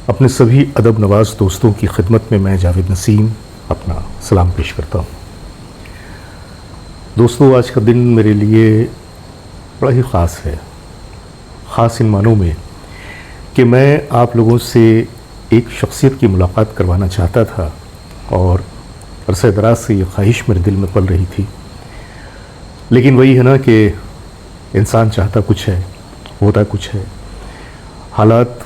अपने सभी अदब नवाज दोस्तों की खिदमत में मैं जावेद नसीम अपना सलाम पेश करता हूँ। दोस्तों, आज का दिन मेरे लिए बड़ा ही ख़ास है। ख़ास इन मानों में कि मैं आप लोगों से एक शख्सियत की मुलाकात करवाना चाहता था और अरसे दराज से ये ख्वाहिश मेरे दिल में पल रही थी। लेकिन वही है ना कि इंसान चाहता कुछ है, होता कुछ है। हालात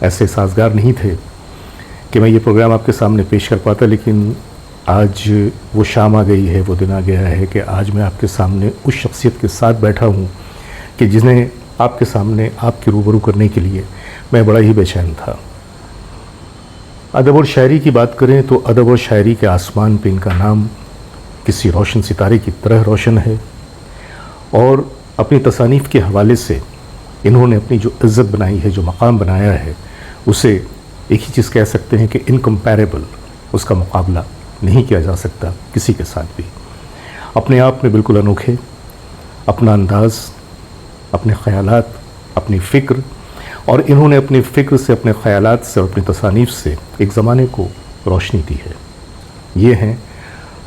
ऐसे साजगार नहीं थे कि मैं ये प्रोग्राम आपके सामने पेश कर पाता, लेकिन आज वो शाम आ गई है, वो दिन आ गया है कि आज मैं आपके सामने उस शख्सियत के साथ बैठा हूँ कि जिन्हें आपके सामने आपके रूबरू करने के लिए मैं बड़ा ही बेचैन था। अदब और शायरी की बात करें तो अदब और शायरी के आसमान पे इनका नाम किसी रोशन सितारे की तरह रोशन है और अपनी तसानीफ़ के हवाले से इन्होंने अपनी जो इज़्ज़त बनाई है, जो मकाम बनाया है, उसे एक ही चीज़ कह सकते हैं कि इनकम्पैरेबल, उसका मुकाबला नहीं किया जा सकता किसी के साथ भी। अपने आप में बिल्कुल अनोखे, अपना अंदाज़, अपने ख़यालात, अपनी फ़िक्र, और इन्होंने अपनी फ़िक्र से, अपने ख़यालात से और अपनी तसानीफ़ से एक ज़माने को रोशनी दी है। ये हैं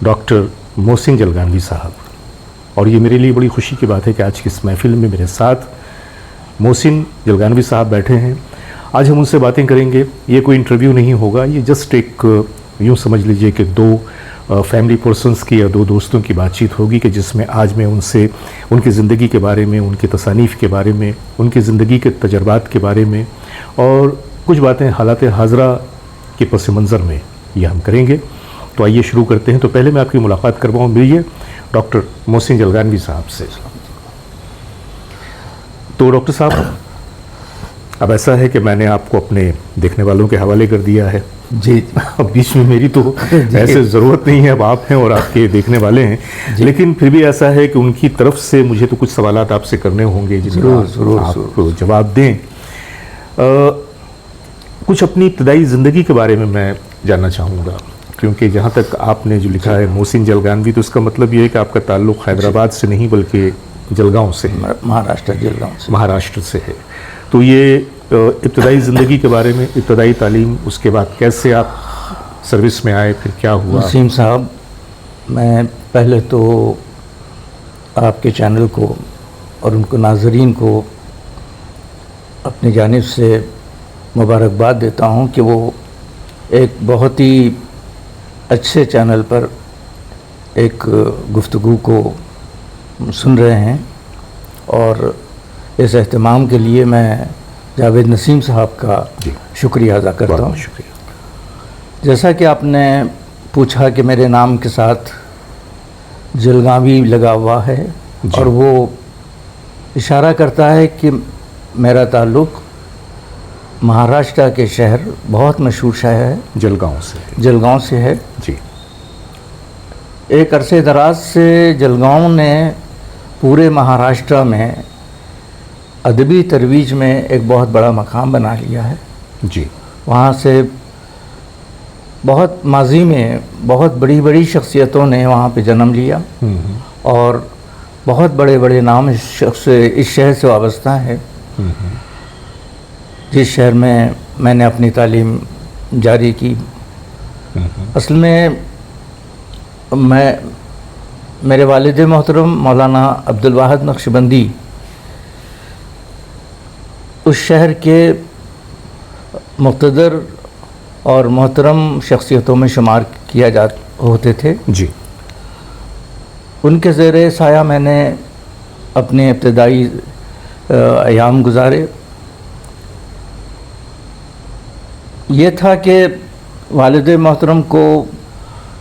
डॉक्टर मोहसिन जलगानवी साहब, और ये मेरे लिए बड़ी खुशी की बात है कि आज की इस महफ़िल में मेरे साथ मोहसिन जलगानवी साहब बैठे हैं। आज हम उनसे बातें करेंगे। ये कोई इंटरव्यू नहीं होगा, ये जस्ट एक यूँ समझ लीजिए कि दो फैमिली पर्सन्स की या दो दोस्तों की बातचीत होगी कि जिसमें आज मैं उनसे उनकी ज़िंदगी के बारे में, उनकी तसानीफ़ के बारे में, उनकी ज़िंदगी के तजर्बात के बारे में और कुछ बातें हालात हाज़रा के पस मंज़र में ये हम करेंगे। तो आइए शुरू करते हैं। तो पहले मैं आपकी मुलाकात करवाऊँ, मिलिए डॉक्टर मोहसिन जलगानवी साहब से। तो डॉक्टर साहब, अब ऐसा है कि मैंने आपको अपने देखने वालों के हवाले कर दिया है। जी। अब बीच में मेरी तो ऐसे ज़रूरत नहीं है, अब आप हैं और आपके देखने वाले हैं, लेकिन फिर भी ऐसा है कि उनकी तरफ से मुझे तो कुछ सवालात आपसे करने होंगे जिनका आप जवाब दें। कुछ अपनी इब्तदाई ज़िंदगी के बारे में मैं जानना चाहूँगा, क्योंकि जहाँ तक आपने जो लिखा है मोहसिन जलगानवी, तो इसका मतलब ये है कि आपका ताल्लुक़ हैदराबाद से नहीं बल्कि जलगांव से, महाराष्ट्र, जलगांव से, महाराष्ट्र से है। तो ये इब्तदाई ज़िंदगी के बारे में, इब्तदाई तालीम, उसके बाद कैसे आप सर्विस में आए, फिर क्या हुआ? नसीम साहब, मैं पहले तो आपके चैनल को और उनको नाज़रीन को अपनी जानिब से मुबारकबाद देता हूँ कि वो एक बहुत ही अच्छे चैनल पर एक गुफ्तगू को सुन रहे हैं, और इस एहतमाम के लिए मैं जावेद नसीम साहब का शुक्रिया अदा करता हूँ। शुक्रिया। जैसा कि आपने पूछा कि मेरे नाम के साथ जलगांवी लगा हुआ है, और वो इशारा करता है कि मेरा ताल्लुक़ महाराष्ट्र के शहर, बहुत मशहूर शहर है, जलगांव से है। जी। एक अरसे दराज से जलगांव ने पूरे महाराष्ट्र में अदबी तरवीज में एक बहुत बड़ा मकाम बना लिया है। जी। वहाँ से बहुत माजी में बहुत बड़ी बड़ी शख्सियतों ने वहाँ पे जन्म लिया, और बहुत बड़े बड़े नाम इस शहर से वाबस्ता है। जिस शहर में मैंने अपनी तालीम जारी की, असल में मेरे वालिद मोहतरम मौलाना अब्दुल वाहिद नक्शबंदी उस शहर के मुक़्तदर और मोहतरम शख्सियतों में शुमार होते थे। जी। उनके ज़ेरे साया मैंने अपने इब्तदाई अयाम गुजारे। ये था कि वालिद मोहतरम को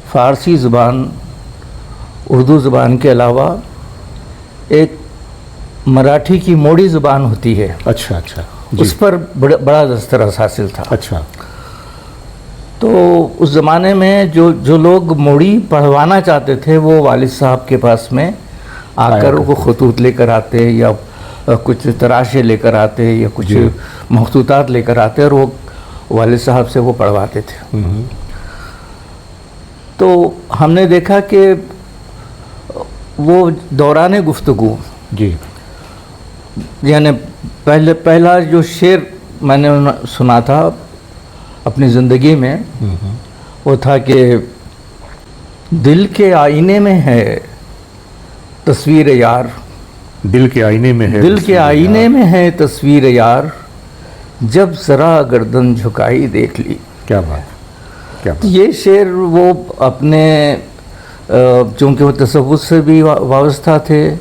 फ़ारसी ज़ुबान, उर्दू ज़ुबान के अलावा एक मराठी की मोड़ी ज़ुबान होती है। अच्छा। उस पर बड़ा दस्तरस हासिल था। अच्छा। तो उस ज़माने में जो लोग मोड़ी पढ़वाना चाहते थे, वो वालिद साहब के पास में आकर वो खतूत लेकर आते, या कुछ तराशे लेकर आते, या कुछ मखतूतात लेकर आते, और वो वालिद साहब से वो पढ़वाते थे। तो हमने देखा कि वो दौरान गुफ्तगू, जी, यानी पहला जो शेर मैंने सुना था अपनी ज़िंदगी में, वो था कि दिल के आईने में है तस्वीर यार, दिल के आईने में है, दिल के आईने में है तस्वीर यार, जब ज़रा गर्दन झुकाई देख ली। क्या बात, क्या बात। ये शेर वो अपने चूँकि वो तसव्वुफ़ से भी वाबस्ता थे,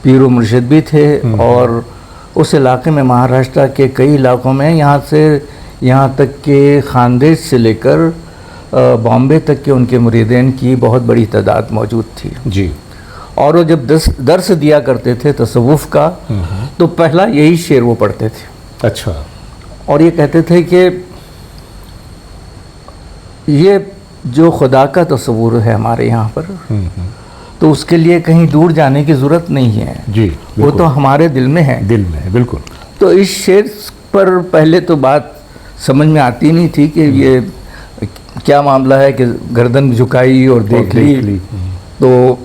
पीर व मुर्शिद भी थे, और उस इलाके में महाराष्ट्र के कई इलाकों में यहाँ तक के खानदेश से लेकर बॉम्बे तक के उनके मुरीदीन की बहुत बड़ी तादाद मौजूद थी जी। और वो जब दर्स दिया करते थे तसव्वुफ़ का, तो पहला यही शेर वो पढ़ते थे। अच्छा। और ये कहते थे कि ये जो खुदा का तस्वुर है हमारे यहाँ पर, तो उसके लिए कहीं दूर जाने की ज़रूरत नहीं है जी, वो तो हमारे दिल में है, दिल में है, बिल्कुल। तो इस शेर पर पहले तो बात समझ में आती नहीं थी कि ये क्या मामला है कि गर्दन झुकाई और देख ली। तो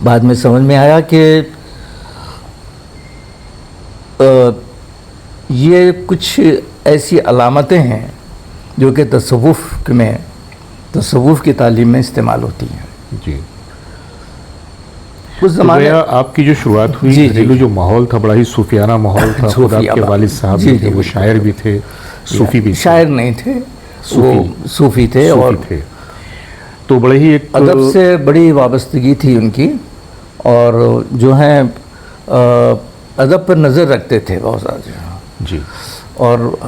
बाद में समझ में आया कि ये कुछ ऐसी अलामतें हैं जो कि तसव्वुफ़ की तालीम में इस्तेमाल होती हैं जी। उस ज़माने तो आपकी जो शुरुआत हुई, घरेलू जो माहौल था बड़ा ही सूफियाना माहौल था। खुद आपके वालिद साहब भी थे, वो शायर भी थे, सूफ़ी भी थे। शायर नहीं थे, वो सूफ़ी थे, और थे। तो बड़े ही एक अदब से बड़ी वाबस्तगी थी उनकी, और जो है अदब पर नज़र रखते थे बहुत ज़्यादा जी। और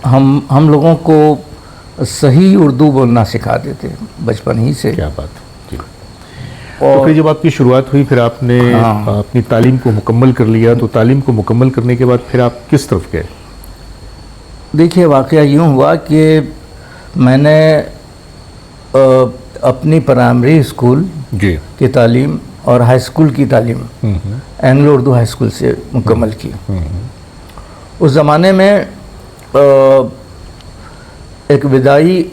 हम लोगों को सही उर्दू बोलना सिखा देते बचपन ही से। क्या बात जी। तो फिर जब आपकी शुरुआत हुई, फिर आपने अपनी तालीम को मुकम्मल कर लिया, तो तालीम को मुकम्मल करने के बाद फिर आप किस तरफ गए? देखिए, वाक़या यूँ हुआ कि मैंने अपनी प्राइमरी स्कूल जी की तालीम और हाई स्कूल की तालीम एंग्लो उर्दू हाई स्कूल से मुकम्मल की। उस ज़माने में एक विदाई,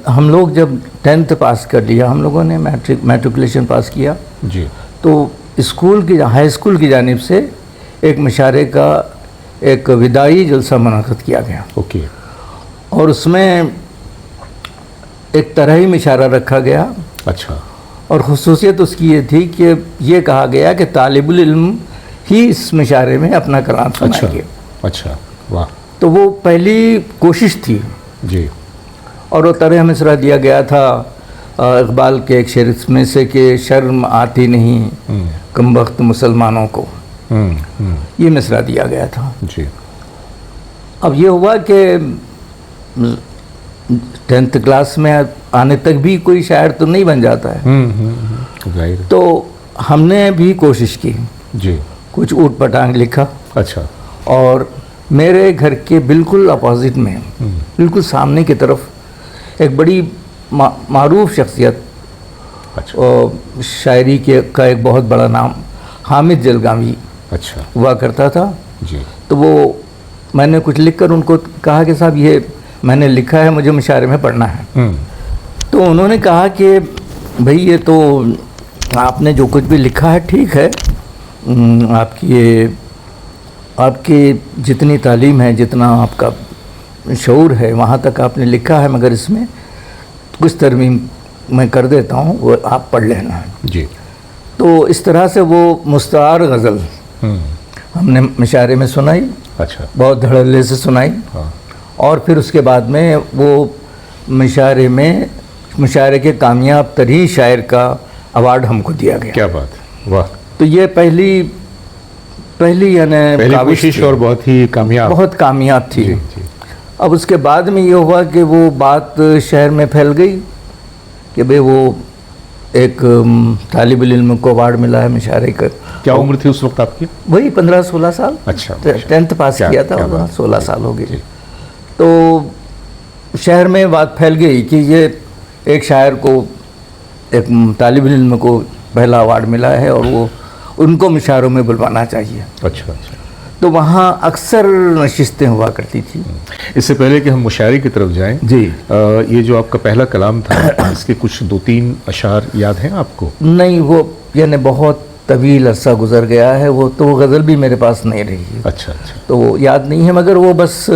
हम लोग जब 10th पास कर लिया, हम लोगों ने मैट्रिकुलेशन पास किया जी, तो स्कूल की हाई स्कूल की जानिब से एक मुशायरे का एक विदाई जलसा मुनक़्क़िद किया गया। ओके। और उसमें एक तरह ही मुशायरा रखा गया। अच्छा। और ख़ुसूसियत उसकी ये थी कि ये कहा गया कि तालिबुल इल्म ही इस मुशायरे में अपना कलाम सुनाएंगे। अच्छा, वाह। तो वो पहली कोशिश थी जी। और वो तरह मिसरा दिया गया था इकबाल के एक शेर में से कि शर्म आती नहीं कमबख्त मुसलमानों को, ये मिसरा दिया गया था जी। अब ये हुआ कि 10th क्लास में आने तक भी कोई शायर तो नहीं बन जाता है। तो हमने भी कोशिश की जी, कुछ ऊट पटांग लिखा। अच्छा। और मेरे घर के बिल्कुल अपोजिट में, बिल्कुल सामने की तरफ एक बड़ी मारूफ शख्सियत, अच्छा, शायरी का एक बहुत बड़ा नाम हामिद जलगावी अच्छा हुआ करता था जी। तो वो मैंने कुछ लिखकर उनको कहा कि साहब ये मैंने लिखा है, मुझे मुशायरे में पढ़ना है। तो उन्होंने कहा कि भाई ये तो आपने जो कुछ भी लिखा है ठीक है, आपकी जितनी तालीम है, जितना आपका शऊर है, वहाँ तक आपने लिखा है, मगर इसमें कुछ तरमीम मैं कर देता हूँ, वो आप पढ़ लेना जी। तो इस तरह से वो मुस्तार गज़ल हमने मुशायरे में सुनाई। अच्छा। बहुत धड़ल्ले से सुनाई। हाँ। और फिर उसके बाद में वो मुशायरे के कामयाब तरीन शायर का अवार्ड हमको दिया गया। क्या बात, वाह। तो ये पहली यानी कोशिश और बहुत ही कामयाब थी। जी। अब उसके बाद में ये हुआ कि वो बात शहर में फैल गई कि भाई वो एक तालिबुल इल्म को अवार्ड मिला है मुशायरे का। क्या उम्र थी उस वक्त आपकी? वही 15-16 साल। अच्छा। 10th पास किया था, 16 साल हो गए। तो शहर में बात फैल गई कि ये एक शायर को, एक तालिबुल इल्म को पहला अवार्ड मिला है और वो उनको मुशायरों में बुलवाना चाहिए। अच्छा। तो वहाँ अक्सर नशिस्तें हुआ करती थी। इससे पहले कि हम मुशायरे की तरफ जाएं जी, ये जो आपका पहला कलाम था, इसके कुछ 2-3 अशार याद हैं आपको? नहीं, वो यानी बहुत तवील अरसा गुजर गया है, वो तो गज़ल भी मेरे पास नहीं रही। अच्छा। तो वो याद नहीं है, मगर वो बस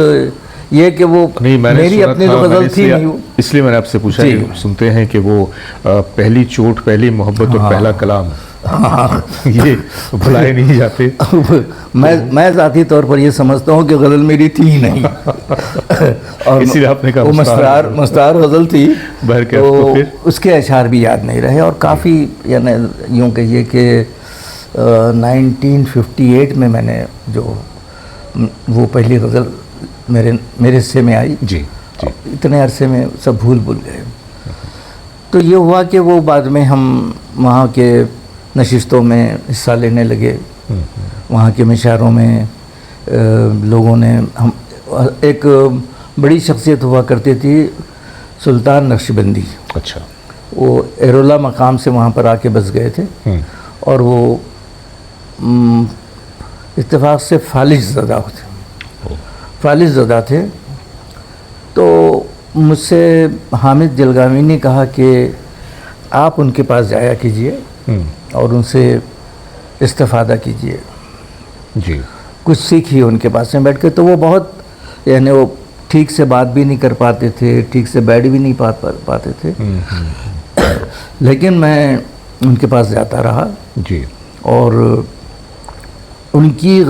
ये कि वो नहीं, मैंने मेरी सुना अपनी था, तो गज़ल मैंने थी नहीं वो। इसलिए मैंने आपसे पूछा जी। कि सुनते हैं कि वो पहली चोट, पहली मोहब्बत और पहला कलाम ये भुलाए नहीं जाते। मैं ज़ाती तौर पर ये समझता हूँ कि गज़ल मेरी थी ही नहीं और इसीलिए आपने कहा वो मस्तार गज़ल थी। बहरकैफ, तो तो फिर उसके अशार भी याद नहीं रहे और काफ़ी, यानी यूँ कहिए कि 1958 में मैंने जो वो पहली गज़ल मेरे हिस्से में आई, जी जी, इतने अरसे में सब भूल गए। तो ये हुआ कि वो बाद में हम वहाँ के नशिस्तों में हिस्सा लेने लगे, वहाँ के मिशारों में लोगों ने हम, एक बड़ी शख्सियत हुआ करती थी सुल्तान नक्शबंदी, अच्छा, वो एरोला मकाम से वहाँ पर आके बस गए थे और वो इत्तेफाक से फालिज ज़दा थे। तो मुझसे हामिद जलगावी ने कहा कि आप उनके पास जाया कीजिए और उनसे इस्तिफ़ादा कीजिए, जी, कुछ सीखिए उनके पास में बैठ के। तो वो बहुत, यानी वो ठीक से बात भी नहीं कर पाते थे, ठीक से बैठ भी नहीं पाते थे, लेकिन मैं उनके पास जाता रहा जी, और उनकी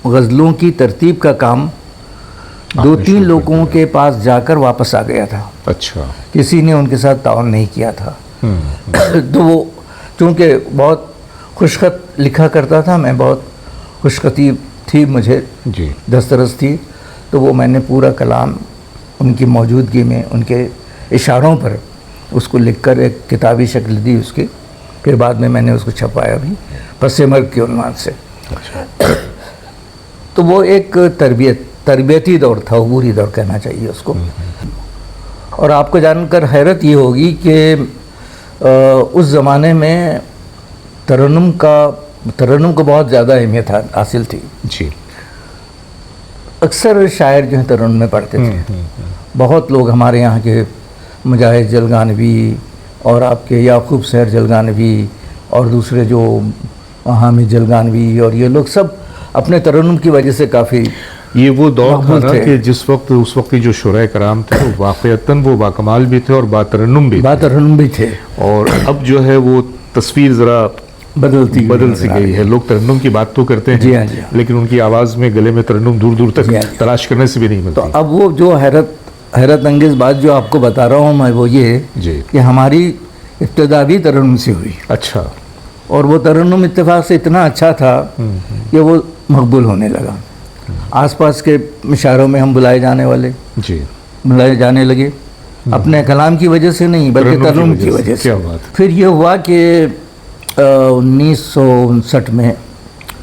गज़लों की तरतीब का काम 2-3 लोगों के पास जाकर वापस आ गया था। अच्छा, किसी ने उनके साथ ताउन नहीं किया था। तो वो चूँकि बहुत खुशखत लिखा करता था, मैं बहुत खुशखती थी, मुझे जी, दस्तरस थी, तो वो मैंने पूरा कलाम उनकी मौजूदगी में उनके इशारों पर उसको लिखकर एक किताबी शक्ल दी उसकी। फिर बाद में मैंने उसको छपाया भी पस्से मर्ग के उन्वान से। तो वो एक तरबियती दौर था, अबूरी दौर कहना चाहिए उसको। और आपको जानकर हैरत ये होगी कि उस ज़माने में तरन्नुम को बहुत ज़्यादा अहमियत हासिल थी। जी, अक्सर शायर जो हैं तरन्नुम में पढ़ते थे। बहुत लोग हमारे यहाँ के मुजाहिद जलगानवी और आपके याकूब सहर जलगानवी और दूसरे जो हामिद जलगानवी और ये लोग सब अपने तरन्नुम की वजह से काफ़ी, ये वो दौर था मकबूल ना थे। कि उस वक्त के जो शुराए कराम थे वो वाक़यतन वो बाकमाल भी थे और बातरन्नुम भी थे। बातरन्नुम भी थे। और अब जो है वो तस्वीर ज़रा बदल सी गई है। लोग तरन्नुम की बात तो करते जी हैं, हाँ, जी हाँ। लेकिन उनकी आवाज़ में, गले में तरन्नुम दूर दूर तक जी हाँ, जी। तलाश करने से भी नहीं तो मिलती। अब वो जो हैरत अंगेज़ बात जो आपको बता रहा हूँ मैं, वो ये जी, कि हमारी इब्तिदा भी तरन्नुम से हुई अच्छा, और वो तरन्नुम इत्तेफाक से इतना अच्छा था कि वो मकबूल होने लगा। आसपास के मिशारों में हम बुलाए जाने लगे, अपने कलाम की वजह से नहीं बल्कि तरन्नुम की वजह से। क्या बात। फिर ये हुआ कि 1959 में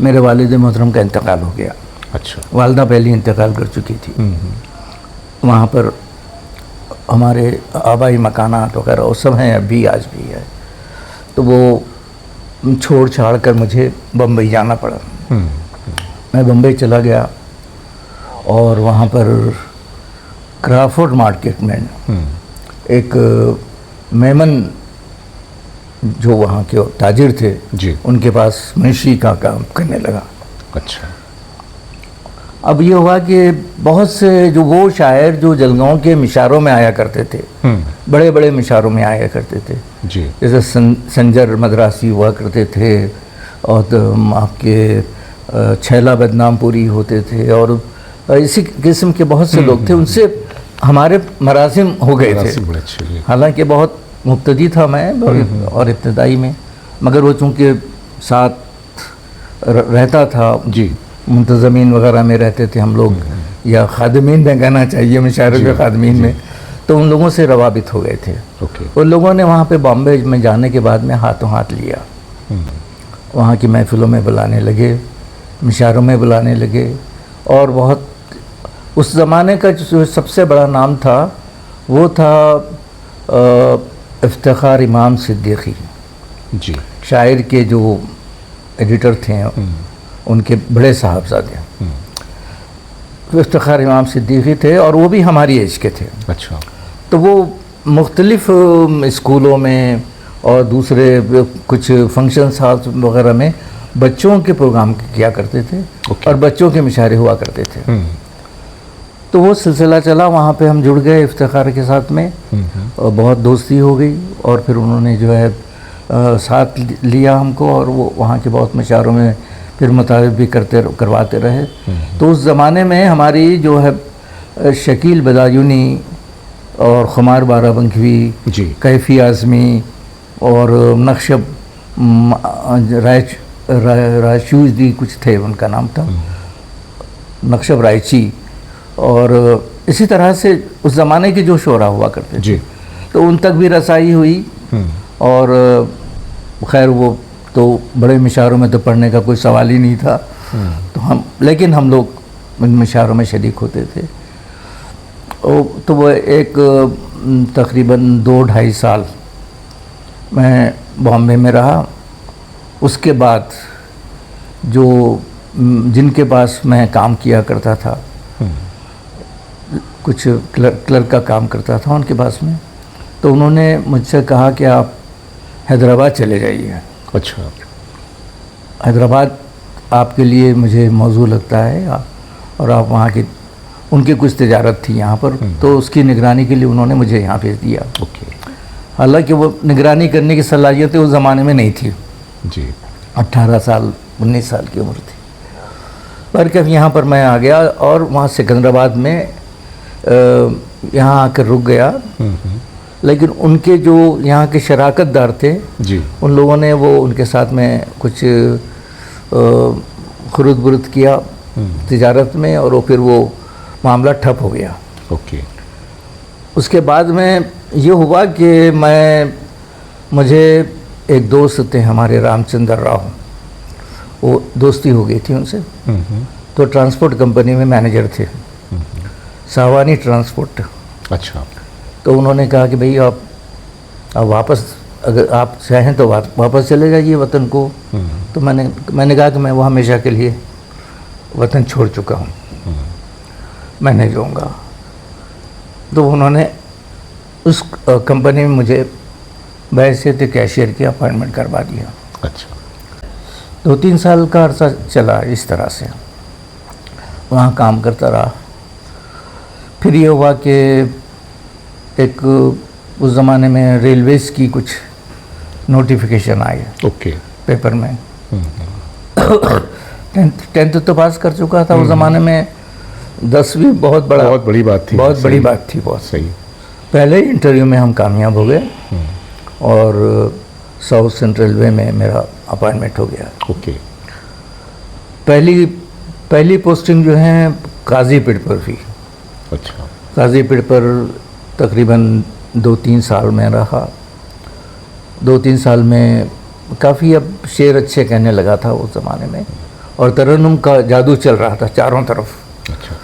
मेरे वालिद मोहतरम का इंतकाल हो गया। अच्छा, वालदा पहले इंतकाल कर चुकी थी। वहाँ पर हमारे आबाई मकानात वगैरह वो सब हैं, अभी आज भी है। तो वो छोड़ छाड़ कर मुझे बम्बई जाना पड़ा। मैं बम्बई चला गया और वहाँ पर क्राफोर्ड मार्केट में एक मेमन जो वहाँ के ताजिर थे जी, उनके पास मुंशी का काम करने लगा। अच्छा, अब ये हुआ कि बहुत से जो वो शायर जो जलगांव के मिशारों में आया करते थे, बड़े बड़े मिशारों में आया करते थे, जी, जैसे संजर मद्रासी हुआ करते थे और आपके छैला बदनामपुरी होते थे और इसी किस्म के बहुत से लोग थे। उनसे हमारे मरासिम हो गए थे। बड़े अच्छे, जी, हालांकि बहुत मुब्तदी था मैं और इब्तदाई में, मगर वो चूँकि साथ रहता था, जी, मुंतज़मीन वगैरह में रहते थे हम लोग, या खादमीन में कहना चाहिए, मिशारों के खादमीन में, तो उन लोगों से रवाबित हो गए थे। ओके, उन लोगों ने वहाँ पे बॉम्बे में जाने के बाद में हाथों हाथ लिया, वहाँ की महफिलों में बुलाने लगे, मिशारों में बुलाने लगे। और बहुत उस ज़माने का जो सबसे बड़ा नाम था वो था इफ्तिखार इमाम सिद्दीकी, जी, शायर के जो एडिटर थे उनके बड़े साहबजादे इफ्तिखार इमाम सिद्दीकी थे और वो भी हमारी एज के थे। अच्छा, तो वो मुख्तलिफ़ स्कूलों में और दूसरे कुछ फंक्शन हाउस वगैरह में बच्चों के प्रोग्राम किया करते थे और बच्चों के मिशारे हुआ करते थे। तो वो सिलसिला चला, वहाँ पे हम जुड़ गए इफ्तिखार के साथ में और बहुत दोस्ती हो गई। और फिर उन्होंने जो है साथ लिया हमको, और वो वहाँ के बहुत मशारों में फिर मुतारिफ भी करवाते रहे। तो उस ज़माने में हमारी जो है शकील बदायूनी और खुमार बाराबंकी जी, कैफ़ी आज़मी और नक्शब रायचूज़ी कुछ थे, उनका नाम था नक्शब रायची। और इसी तरह से उस ज़माने के जो शोरा हुआ करते थे जी, तो उन तक भी रसाई हुई। और खैर वो तो बड़े मिशारों में तो पढ़ने का कोई सवाल ही नहीं था, लेकिन हम लोग उन मिशारों में शरीक होते थे। तो वो एक तकरीबन 2-2.5 साल मैं बॉम्बे में रहा। उसके बाद जो जिनके पास मैं काम किया करता था, कुछ क्लर्क का काम करता था उनके पास में, तो उन्होंने मुझसे कहा कि आप हैदराबाद चले जाइए। अच्छा, हैदराबाद आपके लिए मुझे मौजू लगता है, और आप वहाँ की उनकी कुछ तिजारत थी यहाँ पर, तो उसकी निगरानी के लिए उन्होंने मुझे यहाँ भेज दिया। ओके, हालांकि वो निगरानी करने की सलाहियतें उस ज़माने में नहीं थी। जी, 18 साल 19 साल की उम्र थी। पर कब यहाँ पर मैं आ गया और वहाँ सिकंदराबाद में यहाँ आकर रुक गया। लेकिन उनके जो यहाँ के शराकतदार थे जी, उन लोगों ने वो उनके साथ में कुछ खुरुद बुरुद किया तिजारत में, और वो फिर वो मामला ठप हो गया। ओके, उसके बाद में ये हुआ कि मुझे एक दोस्त थे हमारे रामचंद्र राव, वो दोस्ती हो गई थी उनसे। तो ट्रांसपोर्ट कंपनी में मैनेजर थे, सावानी ट्रांसपोर्ट। अच्छा, तो उन्होंने कहा कि भाई आप वापस, अगर आप चाहें तो वापस चले जाइए वतन को। तो मैंने कहा कि मैं वो हमेशा के लिए वतन छोड़ चुका हूँ, मैं नहीं जाऊँगा। तो उन्होंने उस कंपनी में मुझे बैसियत कैशियर की अपॉइंटमेंट करवा दिया। अच्छा, 2-3 साल का अर्सा चला इस तरह से, वहाँ काम करता रहा। फिर ये हुआ कि एक उस ज़माने में रेलवेज़ की कुछ नोटिफिकेशन आई ओके, पेपर में। 10th तो पास कर चुका था उस ज़माने में, 10वीं बहुत बड़ी बात थी, बहुत बड़ी बात थी, बहुत सही। पहले ही इंटरव्यू में हम कामयाब हो गए और साउथ सेंट्रल रेलवे में मेरा अपॉइंटमेंट हो गया। ओके, पहली पोस्टिंग जो है काजीपीड़ पर थी। अच्छा, काजीपीड़ पर तकरीबन 2-3 साल में रहा। 2-3 साल में काफ़ी अब शेर अच्छे कहने लगा था उस ज़माने में, और तरन्नुम का जादू चल रहा था चारों तरफ। अच्छा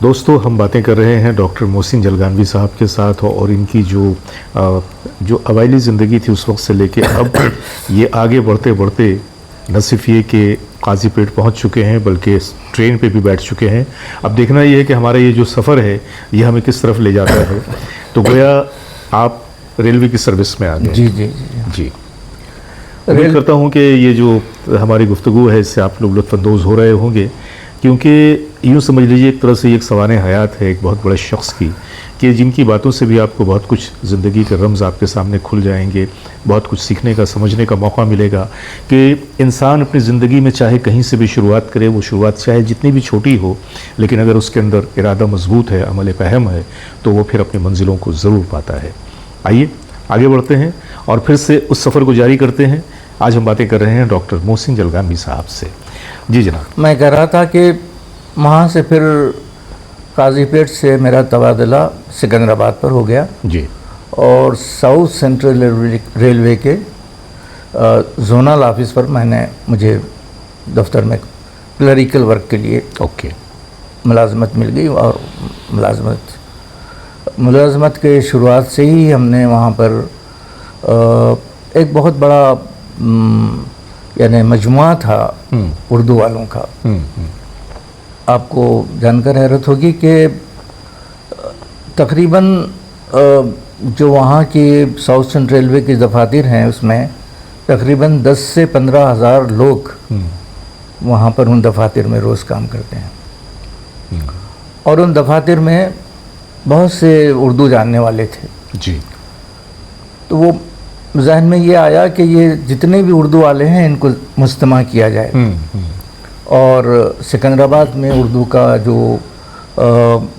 दोस्तों, हम बातें कर रहे हैं डॉक्टर मोहसिन जलगानवी साहब के साथ, और इनकी जो अवाइली ज़िंदगी थी उस वक्त से लेके अब ये आगे बढ़ते बढ़ते न सिर्फ ये कि काजीपेट पहुंच चुके हैं बल्कि ट्रेन पे भी बैठ चुके हैं। अब देखना ये है कि हमारा ये जो सफ़र है ये हमें किस तरफ ले जाता है। तो गोया आप रेलवे की सर्विस में आ गए। जी जी जी जी, उम्मीद करता हूँ कि ये जो हमारी गुफ्तगू है इससे आप लोग लुत्फ़अंदोज़ हो रहे होंगे, क्योंकि यूँ समझ लीजिए एक तरह से एक सवाने हयात है एक बहुत बड़े शख्स की, कि जिनकी बातों से भी आपको बहुत कुछ ज़िंदगी के रम्ज़ आपके सामने खुल जाएंगे, बहुत कुछ सीखने का समझने का मौका मिलेगा कि इंसान अपनी ज़िंदगी में चाहे कहीं से भी शुरुआत करे, वो शुरुआत चाहे जितनी भी छोटी हो, लेकिन अगर उसके अंदर इरादा मजबूत है, अमल पहम है, तो वो फिर अपनी मंजिलों को ज़रूर पाता है। आइए आगे बढ़ते हैं और फिर से उस सफ़र को जारी करते हैं। आज हम बातें कर रहे हैं डॉक्टर मोहसिन जलगानवी साहब से। जी जनाब। मैं कह रहा था कि वहाँ से फिर काजीपेट से मेरा तबादला सिकंदराबाद पर हो गया जी, और साउथ सेंट्रल रेलवे के जोनल ऑफिस पर मुझे दफ्तर में क्लरिकल वर्क के लिए ओके मुलाजमत मिल गई। और मुलाजमत के शुरुआत से ही हमने वहाँ पर एक बहुत बड़ा यानी मजमुआ था उर्दू वालों का। आपको जानकर हैरत होगी कि तकरीबन जो वहाँ की साउथ सेंट्रल रेलवे की दफातर हैं उसमें तकरीबन 10 से 15 हज़ार लोग वहाँ पर उन दफातर में रोज़ काम करते हैं। और उन दफातर में बहुत से उर्दू जानने वाले थे। जी। तो वो जहन में ये आया कि ये जितने भी उर्दू वाले हैं इनको मुस्तमा किया जाए। और सिकंदराबाद में उर्दू का जो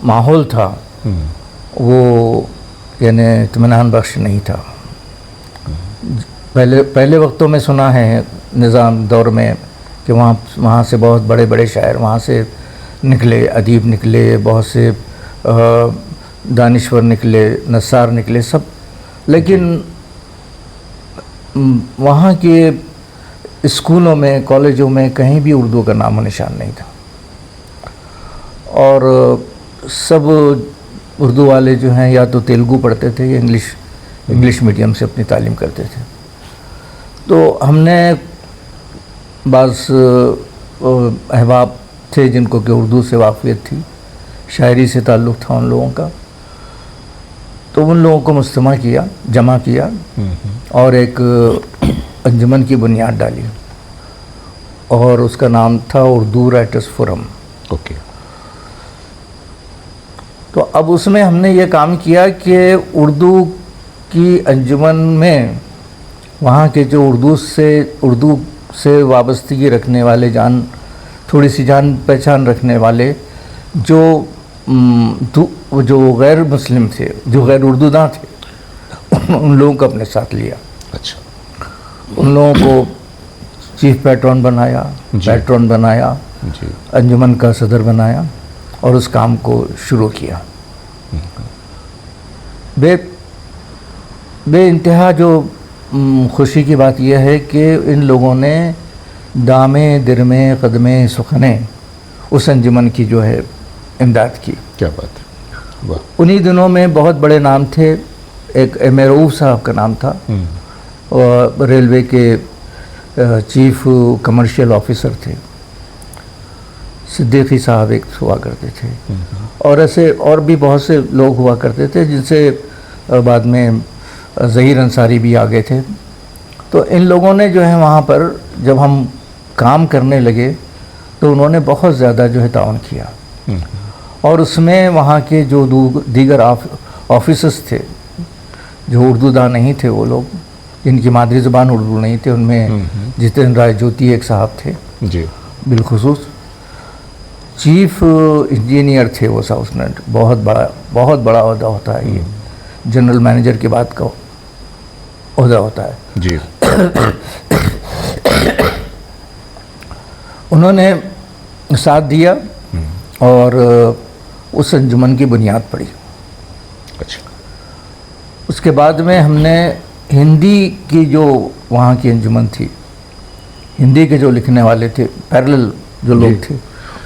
माहौल था वो यानी इत्मीनान बख्श नहीं था। पहले वक्तों में सुना है निज़ाम दौर में कि वहाँ से बहुत बड़े बड़े शायर वहाँ से निकले, अदीब निकले, बहुत से दानिश्वर निकले, नसार निकले सब, लेकिन वहाँ के स्कूलों में, कॉलेजों में कहीं भी उर्दू का नामो निशान नहीं था। और सब उर्दू वाले जो हैं या तो तेलुगु पढ़ते थे या इंग्लिश मीडियम से अपनी तालीम करते थे। तो हमने बाज़ अहबाब थे जिनको कि उर्दू से वाक़ियत थी, शायरी से ताल्लुक़ था उन लोगों का, तो उन लोगों को मुस्तमा किया, जमा किया और एक अंजुमन की बुनियाद डाली और उसका नाम था उर्दू राइटर्स फोरम। ओके। तो अब उसमें हमने ये काम किया कि उर्दू की अंजुमन में वहाँ के जो उर्दू से वाबस्तगी रखने वाले, थोड़ी सी जान पहचान रखने वाले जो गैर मुस्लिम थे, जो गैर उर्दूदां थे, उन लोगों को अपने साथ लिया। अच्छा। उन लोगों को चीफ पैट्रन बनाया, अंजुमन का सदर बनाया और उस काम को शुरू किया। बे इंतहा जो खुशी की बात यह है कि इन लोगों ने दामे दिरमे कदमे सुखने उस अंजुमन की जो है इमदाद की। क्या बात है, वाह। उन्हीं दिनों में बहुत बड़े नाम थे। एक रऊफ साहब का नाम था और रेलवे के चीफ कमर्शियल ऑफिसर थे। सिद्दीकी साहब एक हुआ करते थे और ऐसे और भी बहुत से लोग हुआ करते थे, जिनसे बाद में ज़हीर अंसारी भी आ गए थे। तो इन लोगों ने जो है वहाँ पर जब हम काम करने लगे तो उन्होंने बहुत ज़्यादा जो है ताउन किया और उसमें वहाँ के जो दीगर ऑफिसर्स थे जो उर्दूदां नहीं थे, वो लोग जिनकी मादरी ज़बान उर्दू नहीं थे, उनमें जितेंद्र राय ज्योति एक साहब थे जी, बिलखुसूस चीफ इंजीनियर थे वो साउथ नेट, बहुत बड़ा ओहदा होता है ये, जनरल मैनेजर के बाद का ओहदा होता है जी। उन्होंने साथ दिया और उस अंजुमन की बुनियाद पड़ी। अच्छा। उसके बाद में हमने हिंदी की जो वहाँ की अंजुमन थी, हिंदी के जो लिखने वाले थे, पैरेलल जो लोग थे,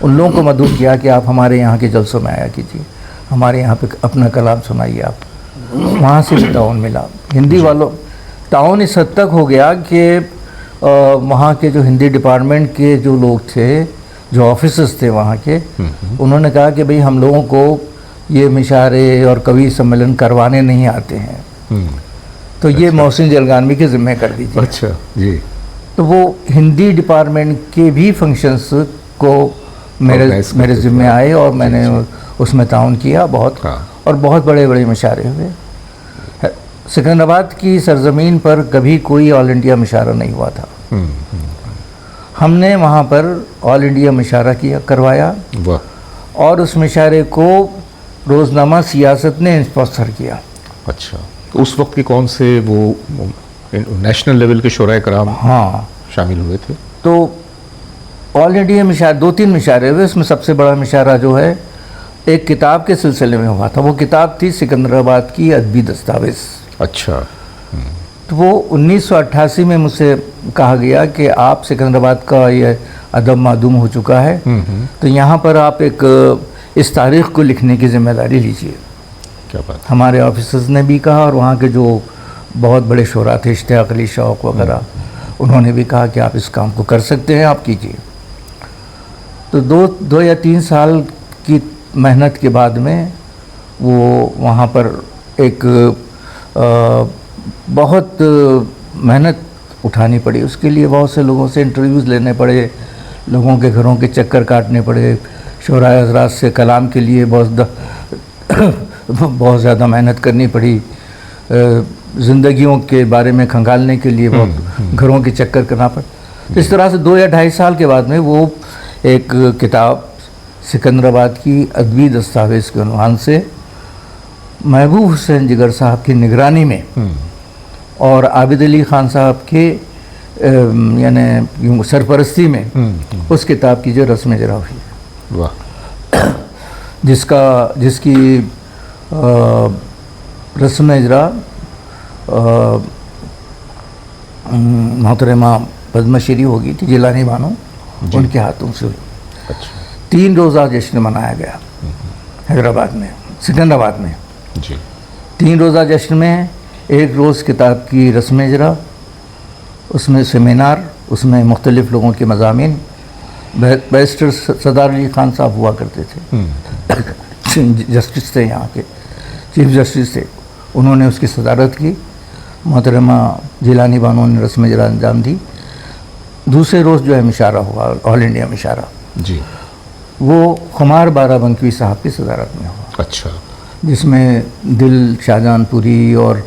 उन लोगों को मदऊ किया कि आप हमारे यहाँ के जलसों में आया कीजिए, हमारे यहाँ पे अपना कलाम सुनाइए आप। वहाँ से भी ताउन मिला। हिंदी वालों ताउन इस हद तक हो गया कि वहाँ के जो हिंदी डिपार्टमेंट के जो लोग थे, जो ऑफिसर्स थे वहाँ के, उन्होंने कहा कि भाई हम लोगों को ये मिशारे और कवि सम्मेलन करवाने नहीं आते हैं, तो ये मोहसिन जलगानवी के ज़िम्मे कर दीजिए। अच्छा जी। तो वो हिंदी डिपार्टमेंट के भी फंक्शंस को मेरे ज़िम्मे आए और मैंने उसमें ताउन किया बहुत। हाँ। और बहुत बड़े बड़े मिशारे हुए। सिकंदराबाद की सरजमीन पर कभी कोई ऑल इंडिया मिशारा नहीं हुआ था। हमने वहाँ पर ऑल इंडिया मिशारा करवाया और उस मिशारे को रोज़नामा सियासत ने स्पॉन्सर किया। अच्छा। उस वक्त के कौन से वो नेशनल लेवल के शुराए कराम हाँ शामिल हुए थे? तो ऑल इंडिया मिशारे 2-3 मिशारे हुए। उसमें सबसे बड़ा मिशारा जो है एक किताब के सिलसिले में हुआ था। वो किताब थी सिकंदराबाद की अदबी दस्तावेज़। अच्छा। तो वो 1988 में मुझसे कहा गया कि आप सिकंदराबाद का ये अदब मादूम हो चुका है, तो यहाँ पर आप इस तारीख़ को लिखने की जिम्मेदारी लीजिए। क्या बात। हमारे हमारे ऑफिसर्स ने भी कहा और वहाँ के जो बहुत बड़े शोरा थे, इश्तियाक अली शौक़ वगैरह, उन्होंने भी कहा कि आप इस काम को कर सकते हैं, आप कीजिए। तो 2 या 3 साल की मेहनत के बाद में वो वहाँ पर एक बहुत मेहनत उठानी पड़ी। उसके लिए बहुत से लोगों से इंटरव्यूज़ लेने पड़े, लोगों के घरों के चक्कर काटने पड़े, शोराए हज़रात से कलाम के लिए बहुत ज़्यादा मेहनत करनी पड़ी, ज़िंदगियों के बारे में खंगालने के लिए बहुत घरों के चक्कर करना पड़ा। इस तरह से 2 या 2.5 साल के बाद में वो एक किताब सिकंदराबाद की अदबी दस्तावेज़ के उन्वान से महबूब हुसैन जिगर साहब की निगरानी में और आबिद अली ख़ान साहब के यानी सरपरस्ती में उस किताब की जो रस्म इजरा हुई, वाह, जिसकी रस्म इजरा मोहतरमा पद्मश्री हो गई थी जिलानी बानो, उनके हाथों से हुई। अच्छा 3 रोज़ा जश्न मनाया गया हैदराबाद में, सिकंदराबाद में जी। 3 रोज़ा जश्न में 1 रोज़ किताब की रस्म इजरा, उसमें सेमिनार, उसमें मुख्तलिफ़ लोगों के मज़ामीन। बैरिस्टर सरदार अली ख़ान साहब हुआ करते थे, जस्टिस थे, यहाँ के चीफ जस्टिस थे, उन्होंने उसकी सदारत की। मोहतरमा जिलानी बानो ने रस्म इजरा अंजाम दी। दूसरे रोज़ जो है मिशारा हुआ, ऑल इंडिया मिशारा जी, वो खुमार बाराबंकी साहब की सदारत में हुआ। अच्छा, जिसमें दिल शाहजहानपुरी और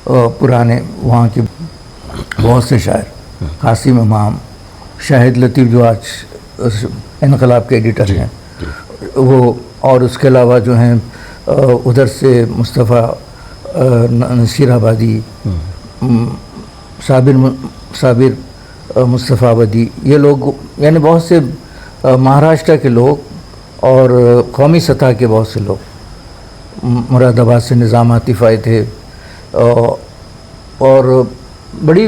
पुराने वहाँ के बहुत से शायर, कासिम इमाम, शाहिद लतीफ़ जो आज इनकलाब के एडिटर हैं, वो, और उसके अलावा जो हैं उधर से मुस्तफ़ा नसीराबादी, साबिर मुस्तफ़ाबादी, ये लोग यानी बहुत से महाराष्ट्र के लोग और कौमी सतह के बहुत से लोग, मुरादाबाद से निज़ाम आतिफ़ आए थे, और बड़ी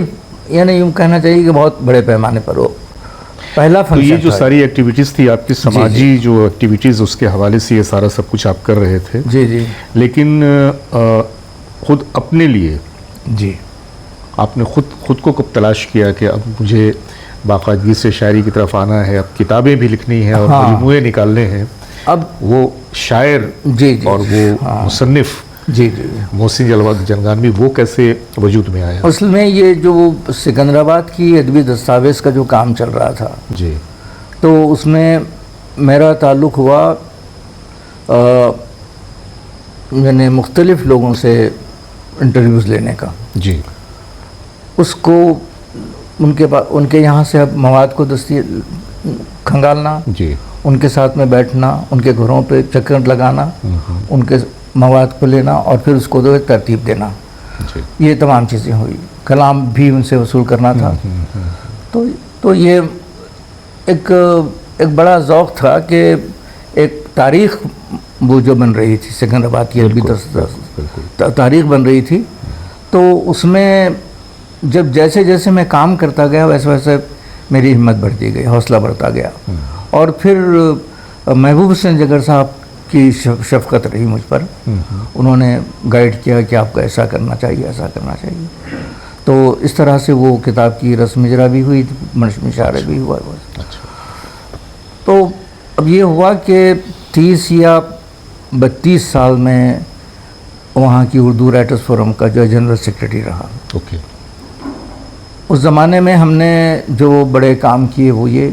यानी यूँ कहना चाहिए कि बहुत बड़े पैमाने पर वो पहला फंक्शन। तो ये जो सारी एक्टिविटीज़ थी आपकी समाजी जो एक्टिविटीज़, उसके हवाले से ये सारा सब कुछ आप कर रहे थे। जी जी। लेकिन खुद अपने लिए जी, आपने खुद को कब तलाश किया कि अब मुझे बाकायदगी से शायरी की तरफ आना है, अब किताबें भी लिखनी हैं और मजमूए निकालने हैं, अब वो शायर जी जी और वो मुसन्निफ़ जी जी मोहसिन जनगानवी, वो कैसे वजूद में आया? असल में ये जो सिकंदराबाद की अदबी दस्तावेज़ का जो काम चल रहा था जी, तो उसमें मेरा ताल्लुक़ हुआ यानी मुख्तलिफ़ लोगों से इंटरव्यूज़ लेने का। जी, उसको उनके यहाँ से अब मवाद को खंगालना, जी, उनके साथ में बैठना, उनके घरों पे चक्कर लगाना, उनके मवाद को लेना और फिर उसको तरतीब देना, ये तमाम चीज़ें हुई। कलाम भी उनसे वसूल करना था। तो ये एक बड़ा ज़ौक़ था कि एक तारीख़ वो जो बन रही थी सिकंदराबाद की अरबी तारीख़ बन रही थी। तो उसमें जब जैसे जैसे मैं काम करता गया वैसे वैसे मेरी हिम्मत बढ़ती गई, हौसला बढ़ता गया। और फिर महबूब हुसैन जिगर साहब की शफ़क़त रही मुझ पर। उन्होंने गाइड किया कि आपको ऐसा करना चाहिए, ऐसा करना चाहिए। तो इस तरह से वो किताब की रस्म इजरा भी हुई, मिशारे भी हुआ। तो अब ये हुआ कि 30 या 32 साल में वहाँ की उर्दू राइटर्स फोरम का जो जनरल सेक्रेटरी रहा। ओके। उस ज़माने में हमने जो बड़े काम किए वो ये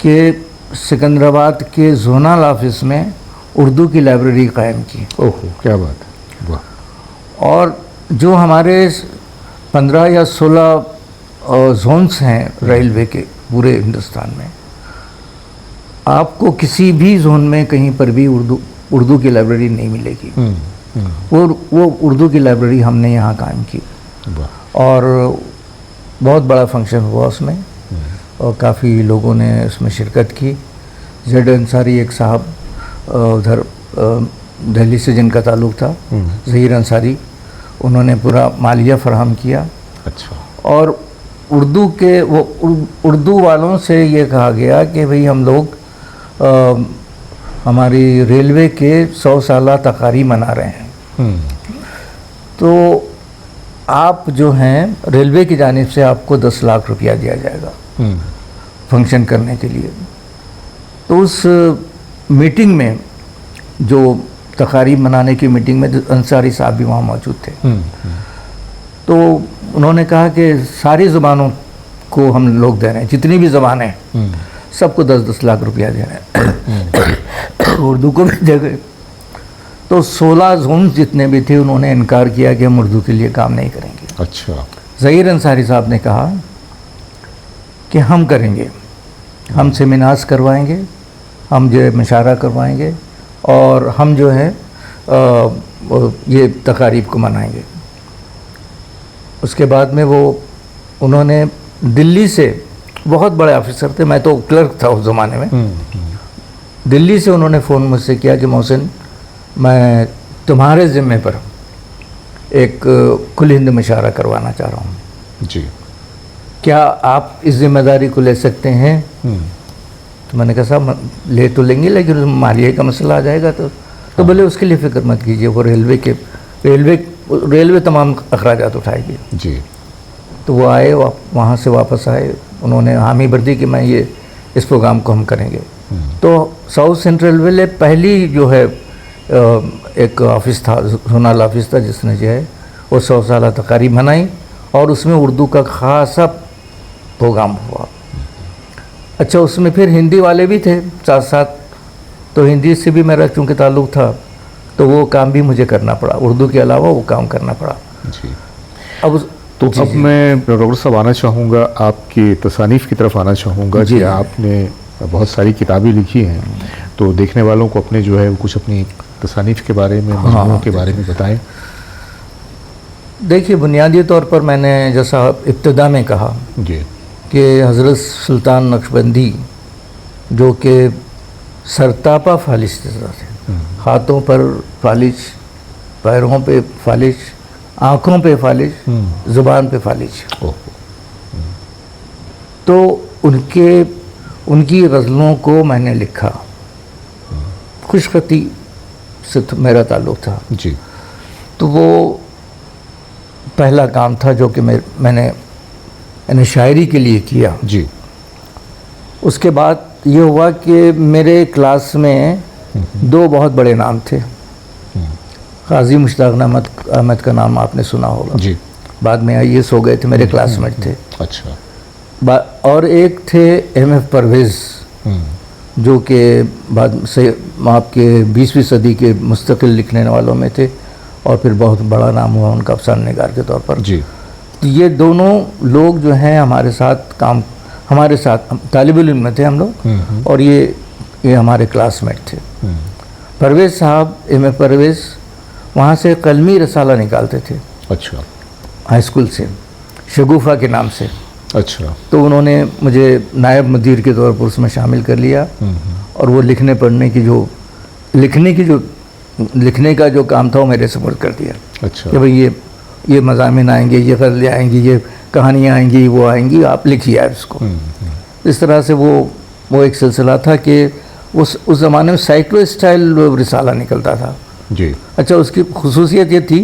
कि सिकंदराबाद के जोनल ऑफिस में उर्दू की लाइब्रेरी कायम की। ओहो, क्या बात है, वाह। और जो हमारे 15 या 16 जोन्स हैं रेलवे के पूरे हिंदुस्तान में, आपको किसी भी जोन में कहीं पर भी उर्दू की लाइब्रेरी नहीं मिलेगी। वो उर्दू की लाइब्रेरी हमने यहाँ कायम की और बहुत बड़ा फंक्शन हुआ उसमें और काफ़ी लोगों ने उसमें शिरकत की। जेड अंसारी एक साहब उधर दिल्ली से जिनका ताल्लुक़ था, ज़हीर अंसारी, उन्होंने पूरा मालिया फराहम किया। अच्छा। और उर्दू वालों से ये कहा गया कि भाई हम लोग हमारी रेलवे के 100 साला तकारीब मना रहे हैं, तो आप जो हैं रेलवे की जानिब से आपको 10 लाख रुपया दिया जाएगा फंक्शन करने के लिए। तो उस मीटिंग में, जो तकारीब मनाने की मीटिंग में, अंसारी साहब भी वहाँ मौजूद थे। तो उन्होंने कहा कि सारी ज़ुबानों को हम लोग दे रहे हैं, जितनी भी ज़बानें, सबको 10-10 लाख रुपया दे रहे हैं, उर्दू को भी दे गए। तो 16 जोन जितने भी थे उन्होंने इनकार किया कि हम उर्दू के लिए काम नहीं करेंगे। अच्छा। ज़हीर अंसारी साहब ने कहा कि हम करेंगे, हम सेमिनार्स करवाएंगे, हम जो है मशारा करवाएंगे और हम जो है ये तकारीब को मनाएंगे। उसके बाद में वो उन्होंने दिल्ली से, बहुत बड़े ऑफिसर थे, मैं तो क्लर्क था उस ज़माने में, दिल्ली से उन्होंने फ़ोन मुझसे किया कि मोहसिन मैं तुम्हारे ज़िम्मे पर एक कुल हिंद मशारा करवाना चाह रहा हूँ जी, क्या आप इस जिम्मेदारी को ले सकते हैं? तो मैंने कहा साहब ले तो लेंगे लेकिन मालिये का मसला आ जाएगा तो बोले उसके लिए फ़िक्र मत कीजिए, वो रेलवे तमाम अखराजात उठाएगी जी। तो वो आए, वहाँ से वापस आए, उन्होंने हामी भर दी कि मैं ये इस प्रोग्राम को हम करेंगे। तो साउथ सेंट्रल रेलवे पहली जो है एक ऑफिस था, जोनल ऑफिस था, जिसने जो है वो 100 साल तकारीब मनाई और उसमें उर्दू का खासा प्रोग्राम हुआ। अच्छा, उसमें फिर हिंदी वाले भी थे साथ साथ, तो हिंदी से भी मेरा चूँकि ताल्लुक़ था तो वो काम भी मुझे करना पड़ा, उर्दू के अलावा वो काम करना पड़ा जी। अब तो अब मैं डॉक्टर साहब आना चाहूँगा, आपकी तसानीफ़ की तरफ आना चाहूँगा कि आपने बहुत सारी किताबें लिखी हैं, तो देखने वालों को अपने जो है कुछ अपनी तसानीफ़ के बारे में, मजमूओं के बारे में बताएं। देखिए, बुनियादी तौर पर मैंने जैसा इब्तिदा में कहा जी कि हज़रत सुल्तान नक्शबंदी जो कि सरतापा फालिश थे, हाथों पर फालिश, पैरों पे फालिश, आँखों पे फालिश, ज़ुबान पे फालिश, तो उनकी गज़लों को मैंने लिखा। खुशखती से मेरा ताल्लुक़ था जी। तो वो पहला काम था जो कि मैंने शायरी के लिए किया जी। उसके बाद ये हुआ कि मेरे क्लास में 2 बहुत बड़े नाम थे। काजी मुश्ताक अहमद का नाम आपने सुना होगा जी। बाद में IAS हो गए थे, मेरे क्लासमेट थे। अच्छा। और एक थे MF परवेज़ जो कि बाद से आपके 20वीं सदी के मुस्तकिल लिखने वालों में थे और फिर बहुत बड़ा नाम हुआ उनका अफ़साने-निगार के तौर पर जी। तो ये दोनों लोग जो हैं हमारे साथ तालिबुल इल्म थे हम लोग और ये हमारे क्लासमेट थे। परवेज़ साहब, MF परवेज़ वहाँ से कलमी रसाला निकालते थे। अच्छा। हाई स्कूल से, शगुफ़ा के नाम से। अच्छा। तो उन्होंने मुझे नायब मुदीर के तौर पर उसमें शामिल कर लिया और वो लिखने का जो काम था वो मेरे सपोर्ट कर दिया। अच्छा। कि भाई ये मज़ामिन आएंगे, ये ग़ज़लें आएंगी, ये कहानियाँ आएंगी, वो आएंगी, आप लिखिए आप इसको। इस तरह से वो एक सिलसिला था कि उस ज़माने में साइक्लो स्टाइल रिसाला निकलता था जी। अच्छा, उसकी खुसूसियत ये थी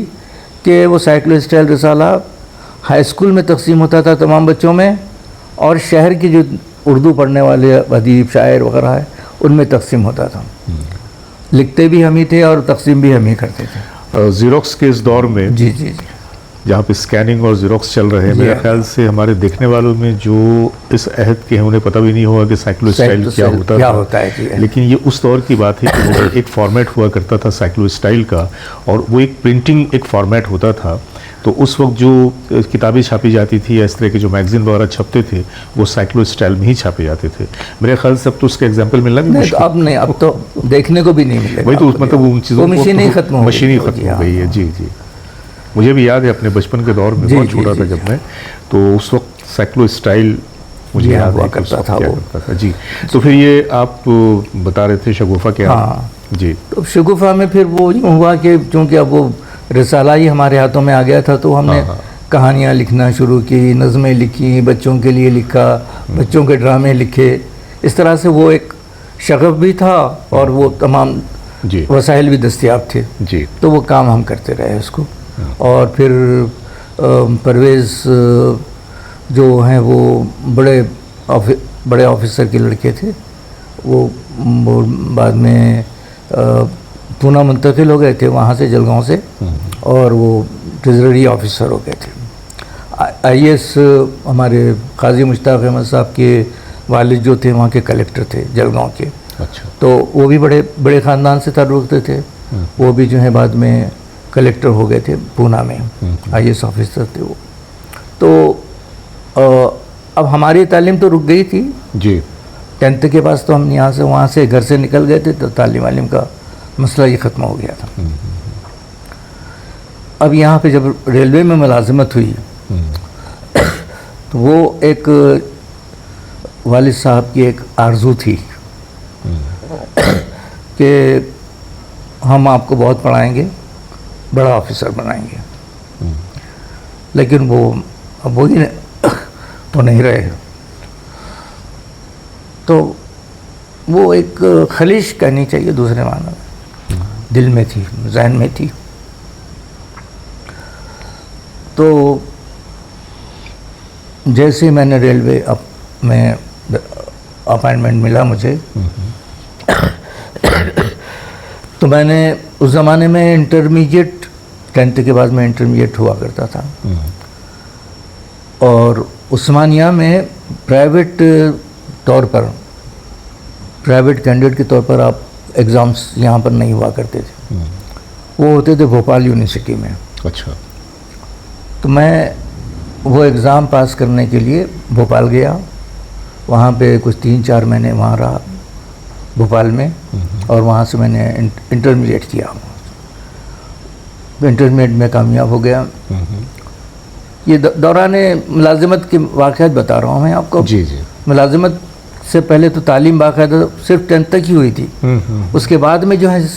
कि वो साइक्लो स्टाइल रिसाला हाई स्कूल में तकसीम होता था तमाम बच्चों में और शहर की जो उर्दू पढ़ने वाले अदीब शायर वगैरह है उनमें तकसीम होता था। लिखते भी हम ही थे और तकसीम भी हम ही करते थे। ज़ीरोक्स के इस दौर में जी जी जी जहाँ पे स्कैनिंग और ज़ीरोक्स चल रहे हैं, मेरे ख्याल से हमारे देखने वालों में जो इस अहद के हैं उन्हें पता भी नहीं होगा कि साइक्लो स्टाइल क्या होता है जी। लेकिन ये उस दौर की बात है कि वो एक फॉर्मेट हुआ करता था साइक्लो स्टाइल का और वो एक प्रिंटिंग एक फॉर्मेट होता था। तो उस वक्त जो किताबें छापी जाती थी या इस तरह के जो मैगजीन वगैरह छपते थे वो साइक्लो स्टाइल में ही छापे जाते थे। मेरे ख्याल से अब तो उसका एग्जाम्पल मिलना भी मुश्किल। अब नहीं, अब तो देखने को भी नहीं मिलेगा। वही तो मतलब उन चीज़ों मशीनें खत्म हो गई है। जी जी, मुझे भी याद है अपने बचपन के दौर में, बहुत छोटा था जब मैं, तो उस वक्त साइक्लो स्टाइल मुझे याद हुआ करता था जी। तो फिर ये आप बता रहे थे शगुफ़ा के। हाँ जी। तो शगुफ़ा में फिर वो यूँ हुआ कि चूँकि अब वो रिसाला ही हमारे हाथों में आ गया था तो हमने कहानियाँ लिखना शुरू की, नज़में लिखी, बच्चों के लिए लिखा, बच्चों के ड्रामे लिखे। इस तरह से वो एक शगफ़ भी था और वो तमाम वसाइल भी दस्तयाब थे जी। तो वो काम हम करते रहे उसको। और फिर परवेज़ जो हैं वो बड़े ऑफिसर के लड़के थे, वो बाद में पूना मुंतकिल हो गए थे वहाँ से, जलगांव से, और वो ट्रेजरी ऑफिसर हो गए थे। IAS हमारे काजी मुश्ताक अहमद साहब के वालिद जो थे वहाँ के कलेक्टर थे जलगांव के, अच्छा। तो वो भी बड़े बड़े ख़ानदान से ताल्लुक़ रखते थे। वो भी जो है बाद में कलेक्टर हो गए थे पूना में, IAS ऑफिसर थे वो। तो अब हमारी तालीम तो रुक गई थी जी। 10th के पास, तो हम यहाँ से वहाँ से घर से निकल गए थे, तो तालीम वालीम का मसला ये ख़त्म हो गया था। अब यहाँ पे जब रेलवे में मुलाजिमत हुई तो वो एक वालिद साहब की एक आरजू थी कि हम आपको बहुत पढ़ाएंगे, बड़ा ऑफिसर बनाएंगे। लेकिन वो अब वही वो नहीं रहे। तो वो एक खलिश कहनी चाहिए दूसरे मानो में, दिल में थी, जहन में थी। तो जैसे मैंने रेलवे में अपॉइंटमेंट मिला मुझे, तो मैंने उस ज़माने में इंटरमीडिएट, 10th के बाद में इंटरमीडिएट हुआ करता था, और उस्मानिया में प्राइवेट तौर पर, प्राइवेट कैंडिडेट के तौर पर आप एग्ज़ाम्स यहाँ पर नहीं हुआ करते थे, वो होते थे भोपाल यूनिवर्सिटी में। अच्छा। तो मैं वो एग्ज़ाम पास करने के लिए भोपाल गया, वहाँ पे कुछ 3-4 महीने वहाँ रहा भोपाल में, और वहाँ से मैंने इंटरमीडिएट किया। इंटरमीडिएट में कामयाब हो गया। ये दौरान मुलाजिमत के वाक़यात बता रहा हूँ मैं आपको। जी जी। मुलाजिमत से पहले तो तालीम बाकायदा सिर्फ 10th तक ही हुई थी। उसके बाद में जो है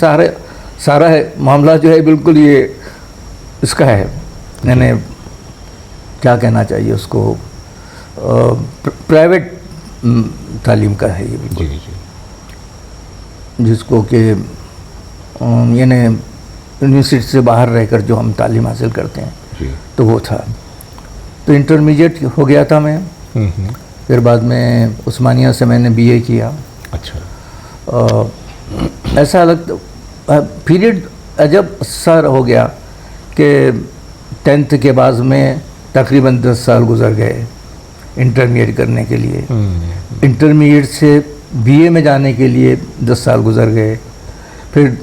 सारा है मामला जो है बिल्कुल ये इसका है, यानी क्या कहना चाहिए उसको, प्राइवेट तालीम का है ये बिल्कुल। जी जी। जिसको कि यानी यूनिवर्सिटी से बाहर रहकर जो हम तालीम हासिल करते हैं जी। तो वो था। तो इंटरमीडिएट हो गया था मैं। फिर बाद में उस्मानिया से मैंने BA किया। अच्छा। ऐसा लगता पीरियड अजब सा हो गया कि 10th के बाद में तकरीबन 10 साल गुजर गए इंटरमीडिएट करने के लिए। इंटरमीडिएट से BA में जाने के लिए 10 साल गुजर गए। फिर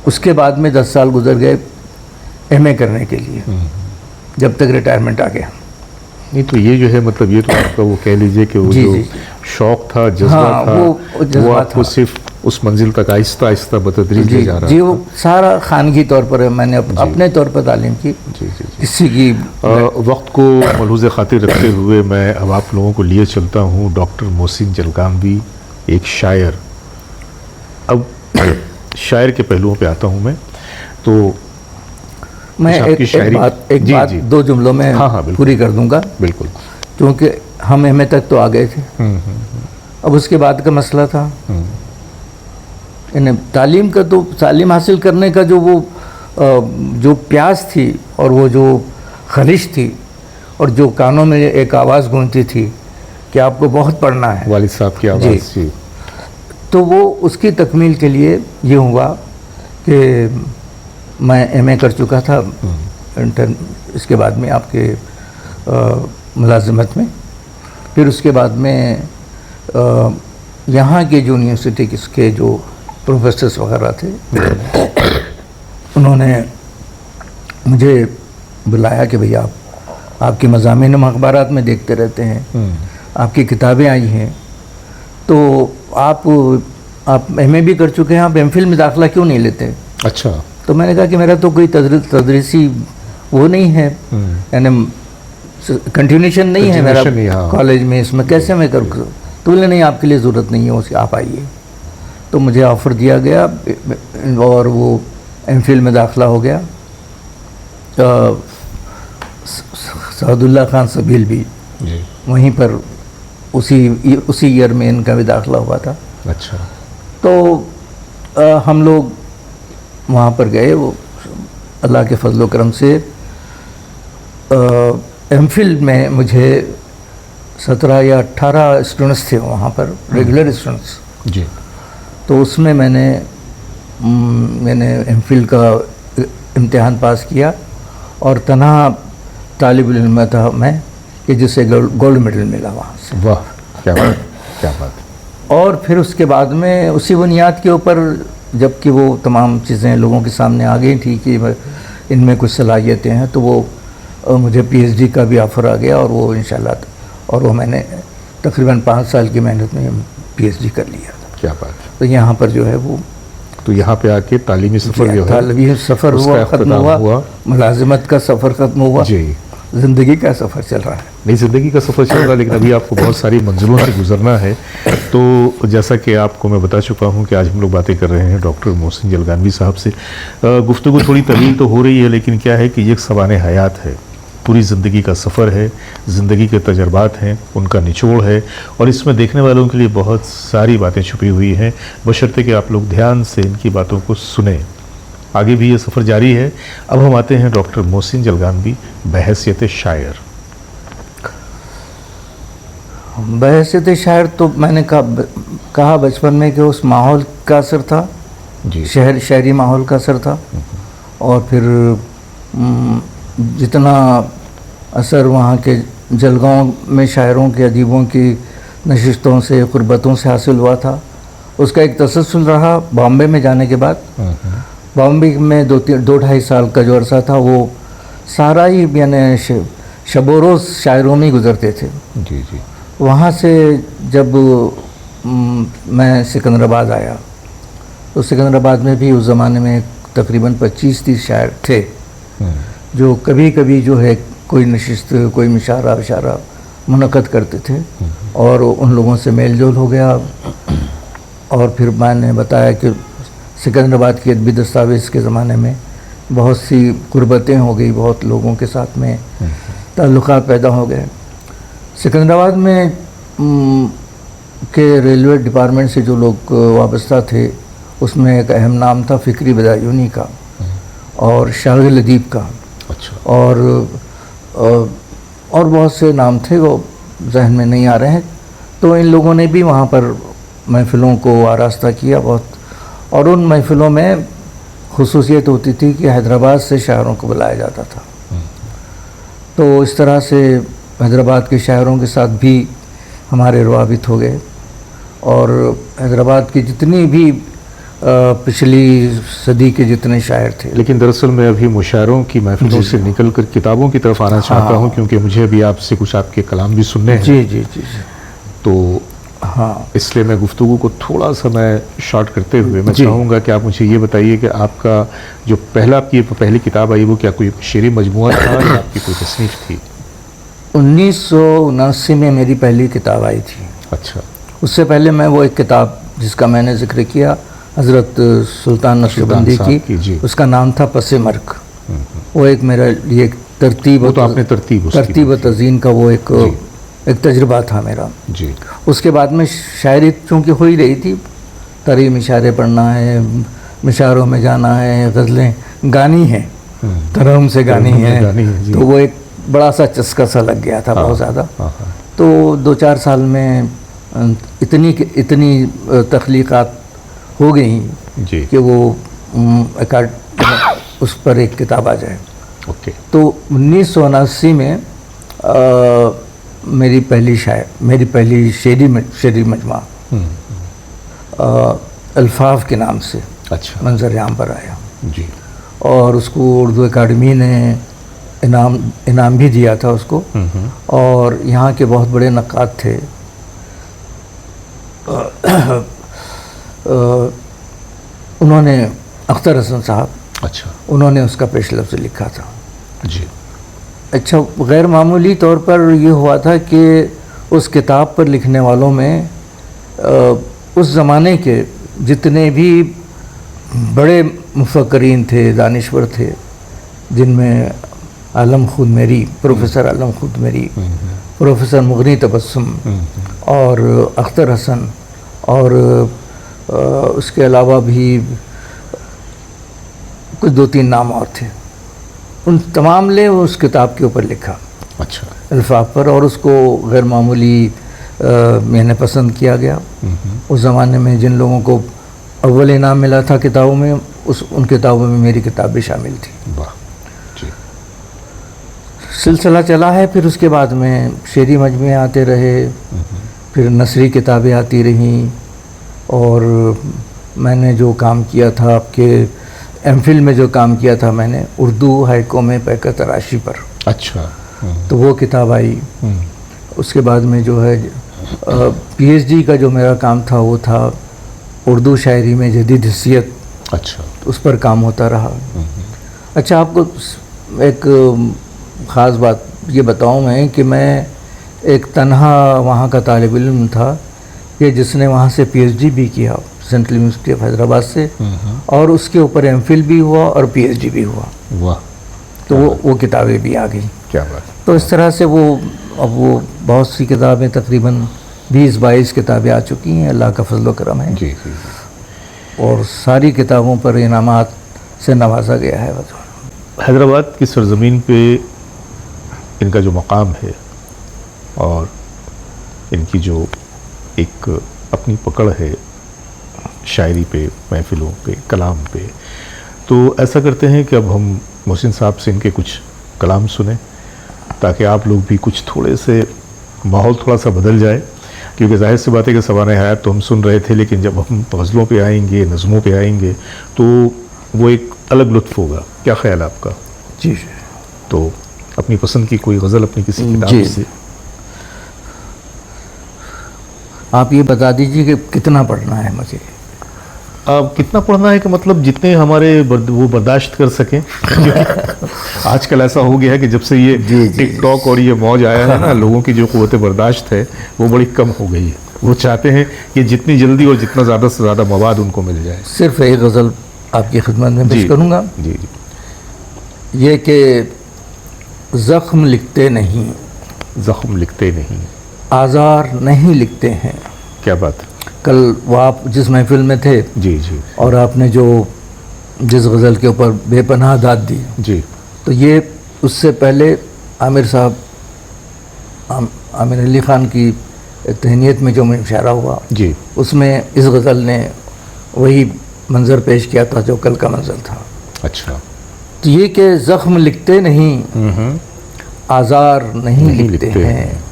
उसके बाद में 10 साल गुजर गए MA करने के लिए, जब तक रिटायरमेंट आ गया। नहीं तो ये जो है मतलब ये तो आपका वो कह लीजिए कि वो जी, जो जी। शौक था, जज्बा हाँ, था, वो जज्बा वो आपको था। सिर्फ उस मंजिल तक आहिस्ता आहिस्ता बतदरीज ले जा रहा जी, था। वो सारा खानगी तौर पर मैंने अपने तौर पर तालीम की, जी जी जी। किसी की वक्त को मलहूज़ खातिर रखते हुए मैं अब आप लोगों को लिए चलता हूँ डॉक्टर मोहसिन जलगांवी, एक शायर। अब शायर के पहलुओं पे आता हूँ मैं। तो मैं अच्छा, आपकी शायरी- एक जी, बात जी। 2 जुमलों में हाँ, हाँ, बिल्कुल। पूरी कर दूंगा, बिल्कुल। क्योंकि हम MA तक तो आ गए थे। अब उसके बाद का मसला था, यानी तालीम का, तो तालीम हासिल करने का जो वो जो प्यास थी और वो जो खलिश थी और जो कानों में एक आवाज़ गूंजती थी कि आपको बहुत पढ़ना है, वालिद साहब की आवाज़। जी। तो वो उसकी तकमील के लिए ये हुआ कि मैं MA कर चुका था इसके बाद में आपके मुलाजिमत में। फिर उसके बाद में यहाँ के जो यूनिवर्सिटी के जो प्रोफेसर्स वगैरह थे उन्होंने मुझे बुलाया कि भैया आपके मज़ामीन हम अखबारात में देखते रहते हैं, आपकी किताबें आई हैं, तो आप MA भी कर चुके हैं, आप MPhil में दाखिला क्यों नहीं लेते? अच्छा। तो मैंने कहा कि मेरा तो कोई तदरीसी वो नहीं है, यानी कंटिन्यूशन नहीं है मेरा कॉलेज में, इसमें कैसे मैं करूँ? तो बोले नहीं, आपके लिए ज़रूरत नहीं है उसकी, आप आइए। तो मुझे ऑफ़र दिया गया और वो MPhil में दाखिला हो गया। सादुल्ला खान सबील भी जी। वहीं पर उसी ईयर में इनका भी दाखिला हुआ था। अच्छा। तो हम लोग वहाँ पर गए, वो अल्लाह के फजल करम से MPhil में मुझे 17 या 18 स्टूडेंट्स थे वहाँ पर, रेगुलर स्टूडेंट्स। जी। तो उसमें मैंने MPhil का इम्तिहान पास किया और तनहा तालिब इल्म था मैं कि जिसे गोल्ड मेडल मिला वहाँ से। वाह। क्या बात, क्या बात। और फिर उसके बाद में उसी बुनियाद के ऊपर जबकि वो तमाम चीज़ें लोगों के सामने आ गई थी कि इनमें कुछ सलाहियतें हैं, तो वो मुझे पीएचडी का भी ऑफ़र आ गया, और वो इंशाल्लाह, और वो मैंने तकरीबन 5 साल की मेहनत में पीएचडी कर लिया था। क्या बात। तो यहाँ पर जो है वो तो यहाँ पे आके तालीमी सफ़र जो है, तालीमी सफ़र हुआ, ख़त्म हुआ, मुलाजिमत का सफ़र ख़त्म हुआ जी, ज़िंदगी का सफ़र चल रहा है। नहीं, ज़िंदगी का सफ़र चल रहा है, लेकिन अभी आपको बहुत सारी मंजिलों से गुजरना है। तो जैसा कि आपको मैं बता चुका हूं कि आज हम लोग बातें कर रहे हैं डॉक्टर मोहसिन जलगानवी साहब से। गुफ्तगू थोड़ी तवील तो हो रही है, लेकिन क्या है कि ये एक सवाने हयात है, पूरी ज़िंदगी का सफ़र है, ज़िंदगी के तजर्बात हैं, उनका निचोड़ है, और इसमें देखने वालों के लिए बहुत सारी बातें छुपी हुई हैं, बशर्ते कि आप लोग ध्यान से इनकी बातों को सुने। आगे भी ये सफ़र जारी है। अब हम आते हैं डॉक्टर मोहसिन जलगानवी बहैसियत शायर। बहैसियत शायर तो मैंने कहा बचपन में कि उस माहौल का असर था जी, शहरी माहौल का असर था, और फिर जितना असर वहाँ के जलगांव में शायरों के अदीबों की नशिस्तों से क़ुरबतों से हासिल हुआ था, उसका एक तसलसल रहा। बॉम्बे में जाने के बाद बॉम्बे में 2-2.5 साल का जो अरसा था वो सारा ही यानी शब रोज़ शायरों में ही गुज़रते थे। जी जी। वहाँ से जब मैं सिकंदराबाद आया तो सिकंदराबाद में भी उस ज़माने में तकरीबन 25-30 शायर थे जो कभी कभी जो है कोई नशिस्त, कोई मिशारा विशारा मुनक़द करते थे, और उन लोगों से मेल जोल हो गया। और फिर मैंने बताया कि सिकंदराबाद की अदबी दस्तावेज़ के ज़माने में बहुत सी क़ुरबतें हो गई, बहुत लोगों के साथ में ताल्लुक़ात पैदा हो गए। सिकंदराबाद में के रेलवे डिपार्टमेंट से जो लोग वाबस्ता थे उसमें एक अहम नाम था फ़िक्री बदायूनी का और शागिल अदीब का। अच्छा। और बहुत से नाम थे, वो जहन में नहीं आ रहे हैं। तो इन लोगों ने भी वहाँ पर महफ़िलों को आरास्ता किया बहुत, और उन महफ़िलों में खुसूसियत होती थी कि हैदराबाद से शायरों को बुलाया जाता था। तो इस तरह से हैदराबाद के शायरों के साथ भी हमारे रवाबित हो गए, और हैदराबाद की जितनी भी पिछली सदी के जितने शायर थे। लेकिन दरअसल मैं अभी मुशायरों की महफिलों से निकल कर किताबों की तरफ आना चाहता हूँ, क्योंकि मुझे अभी आपसे कुछ आपके कलाम भी सुनने हैं। जी जी जी। तो हाँ, इसलिए मैं गुफ्तगू को थोड़ा सा मैं शॉर्ट करते हुए मैं चाहूँगा कि आप मुझे ये बताइए कि आपका जो आपकी पहली किताब आई वो क्या कोई शेरी मजमुआ था या आपकी कोई तसनीफ़ थी? 1979 में मेरी पहली किताब आई थी। अच्छा। उससे पहले मैं वो एक किताब जिसका मैंने जिक्र किया हज़रत सुल्तान नक्शबंदी की, उसका नाम था पसे मर्क। वो एक मेरा लिए तरतीब, तो आपने तरतीब तज़ीन का वो एक तजुर्बा था मेरा जी। उसके बाद में शायरी चूँकि हो ही रही थी, तरीम इशारे पढ़ना है, मिशारों में जाना है, गज़लें गानी हैं, तरहम से गानी है, तो वो एक बड़ा सा चस्का सा लग गया था बहुत ज़्यादा। तो 2-4 साल में इतनी तख्लीक़ात हो गई कि वो उस पर एक किताब आ जाए। ओके। तो 1979 में मेरी पहली शेरी मजमा अल्फाफ के नाम से अच्छा मंजर आम पर आया जी। और उसको उर्दू अकादमी ने इनाम भी दिया था उसको। और यहाँ के बहुत बड़े नक्काद थे, उन्होंने अख्तर हसन साहब, अच्छा, उन्होंने उसका पेश लफ्ज़ लिखा था जी। अच्छा, गैर मामूली तौर पर ये हुआ था कि उस किताब पर लिखने वालों में उस ज़माने के जितने भी बड़े मुफक्करीन थे, दानिश्वर थे, जिनमें आलम खुद मेरी, प्रोफेसर आलम खुद मेरी, प्रोफेसर मुगनी तबस्सुम और अख्तर हसन, और उसके अलावा भी कुछ 2-3 नाम और थे, उन तमाम ने उस किताब के ऊपर लिखा अच्छा अल्फाफ पर, और उसको गैर मामूली मैंने पसंद किया गया। उस ज़माने में जिन लोगों को अव्वल इनाम मिला था किताबों में, उन किताबों में मेरी किताब भी शामिल थी। वाह जी। सिलसिला चला है, फिर उसके बाद में शेरी मजमे आते रहे, फिर नसरी किताबें आती रहीं, और मैंने जो काम किया था आपके एमफिल में जो काम किया था मैंने उर्दू हाइको में पैकर तराशी पर, अच्छा। तो वो किताब आई। उसके बाद में जो है पीएचडी का जो मेरा काम था वो था उर्दू शायरी में जदीद हिस्सियत, अच्छा। उस पर काम होता रहा। अच्छा, आपको एक ख़ास बात ये बताऊं मैं कि मैं एक तन्हा वहाँ का तालिब इल्म था कि जिसने वहाँ से पीएचडी भी किया सेंट्रल यूनिवर्सिटी ऑफ हैदराबाद से, और उसके ऊपर एमफिल भी हुआ और पीएचडी भी हुआ। वाह। तो वो किताबें भी आ गई। क्या बात। तो इस तरह से अब वो बहुत सी किताबें, तकरीबन 20-22 किताबें आ चुकी हैं, अल्लाह का फजल व करम है। जी जी। और सारी किताबों पर इनामात से नवाजा गया है। हैदराबाद की सरज़मीन पे इनका जो मकाम है और इनकी जो एक अपनी पकड़ है शायरी पे, महफिलों पे, कलाम पे, तो ऐसा करते हैं कि अब हम मोहसिन साहब से इनके कुछ कलाम सुने, ताकि आप लोग भी कुछ थोड़े से माहौल थोड़ा सा बदल जाए। क्योंकि जाहिर सी बात है कि सवाने हयात तो हम सुन रहे थे, लेकिन जब हम गज़लों पे आएंगे, नज़मों पे आएंगे, तो वो एक अलग लुत्फ़ होगा। क्या ख्याल है आपका? जी। तो अपनी पसंद की कोई गज़ल अपनी किसी किताब से आप ये बता दीजिए कि कितना पढ़ना है मुझे। अब कितना पढ़ना है कि मतलब जितने हमारे वो बर्दाश्त कर सकें। आजकल ऐसा हो गया है कि जब से ये टिकटॉक और ये मौज आया है ना, लोगों की जो क़ुव्वत बर्दाश्त है वो बड़ी कम हो गई है। वो चाहते हैं कि जितनी जल्दी और जितना ज़्यादा से ज़्यादा मवाद उनको मिल जाए। सिर्फ एक गज़ल आपकी खिदमत में पेश करूँगा। जी जी। ये कि ज़ख्म लिखते नहीं, ज़ख्म लिखते नहीं, आज़ार नहीं लिखते हैं। क्या बात। कल वो आप जिस महफिल में थे, जी जी, और आपने जिस गज़ल के ऊपर बेपनाह दाद दी जी, तो ये उससे पहले आमिर साहब, आमिर अली ख़ान की तहनीत में जो मुशायरा हुआ जी, उसमें इस गज़ल ने वही मंज़र पेश किया था जो कल का मंज़र था। अच्छा। तो ये कि ज़ख्म लिखते नहीं, आज़ार नहीं लिखते हैं,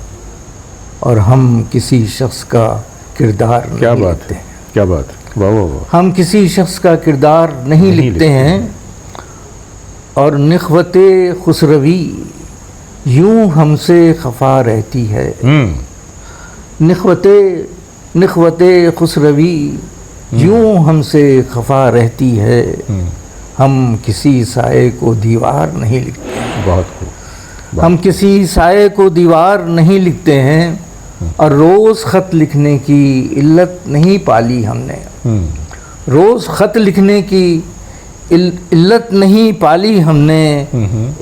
और हम किसी शख्स का किरदार क्या नहीं बात लिखते है, हैं। क्या बात है, वाह वाह वाह। हम किसी शख्स का किरदार नहीं लिखते हैं, और निख्वते खुसरवी यूं हमसे खफा रहती है। निख्वते खुसरवी यूं हमसे खफा रहती है, हम किसी साए को दीवार नहीं लिखते हैं। बहुत खूब। हम किसी साए को दीवार नहीं लिखते हैं, और रोज़ ख़त लिखने की इल्लत नहीं पाली हमने। रोज़ ख़त लिखने की इल्लत नहीं पाली हमने,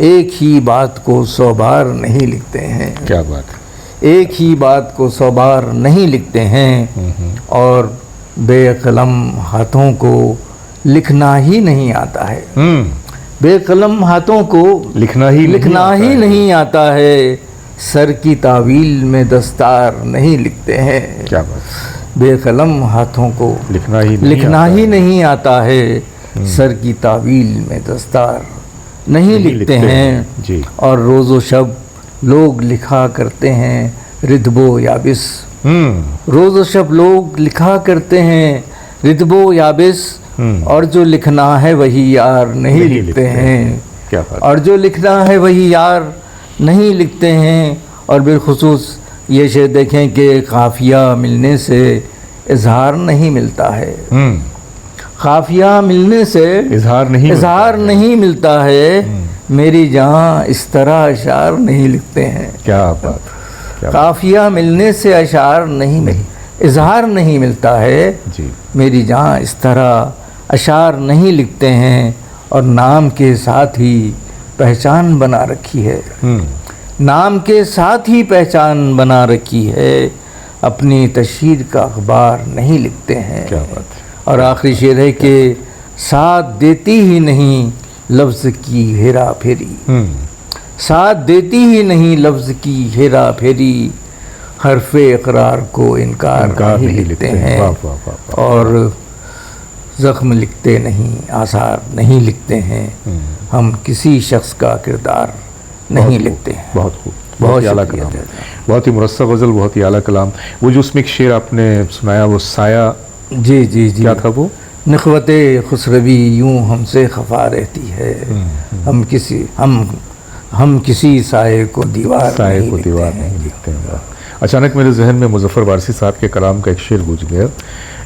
एक ही बात को 100 बार नहीं लिखते हैं। क्या बात है। एक ही बात को 100 बार नहीं लिखते हैं, और बेकलम हाथों को लिखना ही नहीं आता है। बेकलम हाथों को लिखना ही नहीं आता है, सर की तावील में दस्तार नहीं लिखते हैं। क्या बात। बेकलम हाथों को लिखना ही नहीं आता है, सर की तावील में दस्तार नहीं लिखते हैं जी। और रोज़ो शब लोग लिखा करते हैं रिदबो याबिस। रोज़ो शब लोग लिखा करते हैं रिदबो याबिस, और जो लिखना है वही यार नहीं लिखते हैं। क्या बात। और जो लिखना है वही यार नहीं लिखते हैं। और बिलखुसूस ये शेर देखें कि काफिया मिलने से इजहार नहीं मिलता है। काफिया मिलने से इजहार नहीं मिलता है, मेरी जहाँ इस तरह अशार नहीं लिखते हैं। क्या बात। काफिया मिलने से अशार नहीं इजहार नहीं मिलता है जी। मेरी जहाँ इस तरह अशार नहीं लिखते हैं, और नाम के साथ ही पहचान बना रखी है। नाम के साथ ही पहचान बना रखी है, अपनी तशहीर का अखबार नहीं लिखते हैं। क्या बात है। और आखिरी शेर है कि साथ देती ही नहीं लफ्ज़ की हेरा फेरी। साथ देती ही नहीं लफ्ज़ की हेरा फेरी, हरफ़े इक़रार को इनकार नहीं लिखते हैं। और ज़ख्म लिखते नहीं, आसार नहीं लिखते हैं, हम किसी शख्स का किरदार नहीं लिखते हैं। बहुत खूब, बहुत आला शुक्रिया। कलाम। बहुत ही मुरस्सा गज़ल, बहुत ही आला कलाम। वो जो उसमें एक शेर आपने सुनाया, वो साया, जी जी जी, क्या था वो? नखवते खुसरवी यूं हमसे खफा रहती है, हम किसी साए को दीवार साए नहीं को लिखते दीवार हैं। नहीं लिखते हैं। वाह। अचानक मेरे जहन में मुज़फ़्फ़र वारसी साहब के कलाम का एक शेर गूंज गया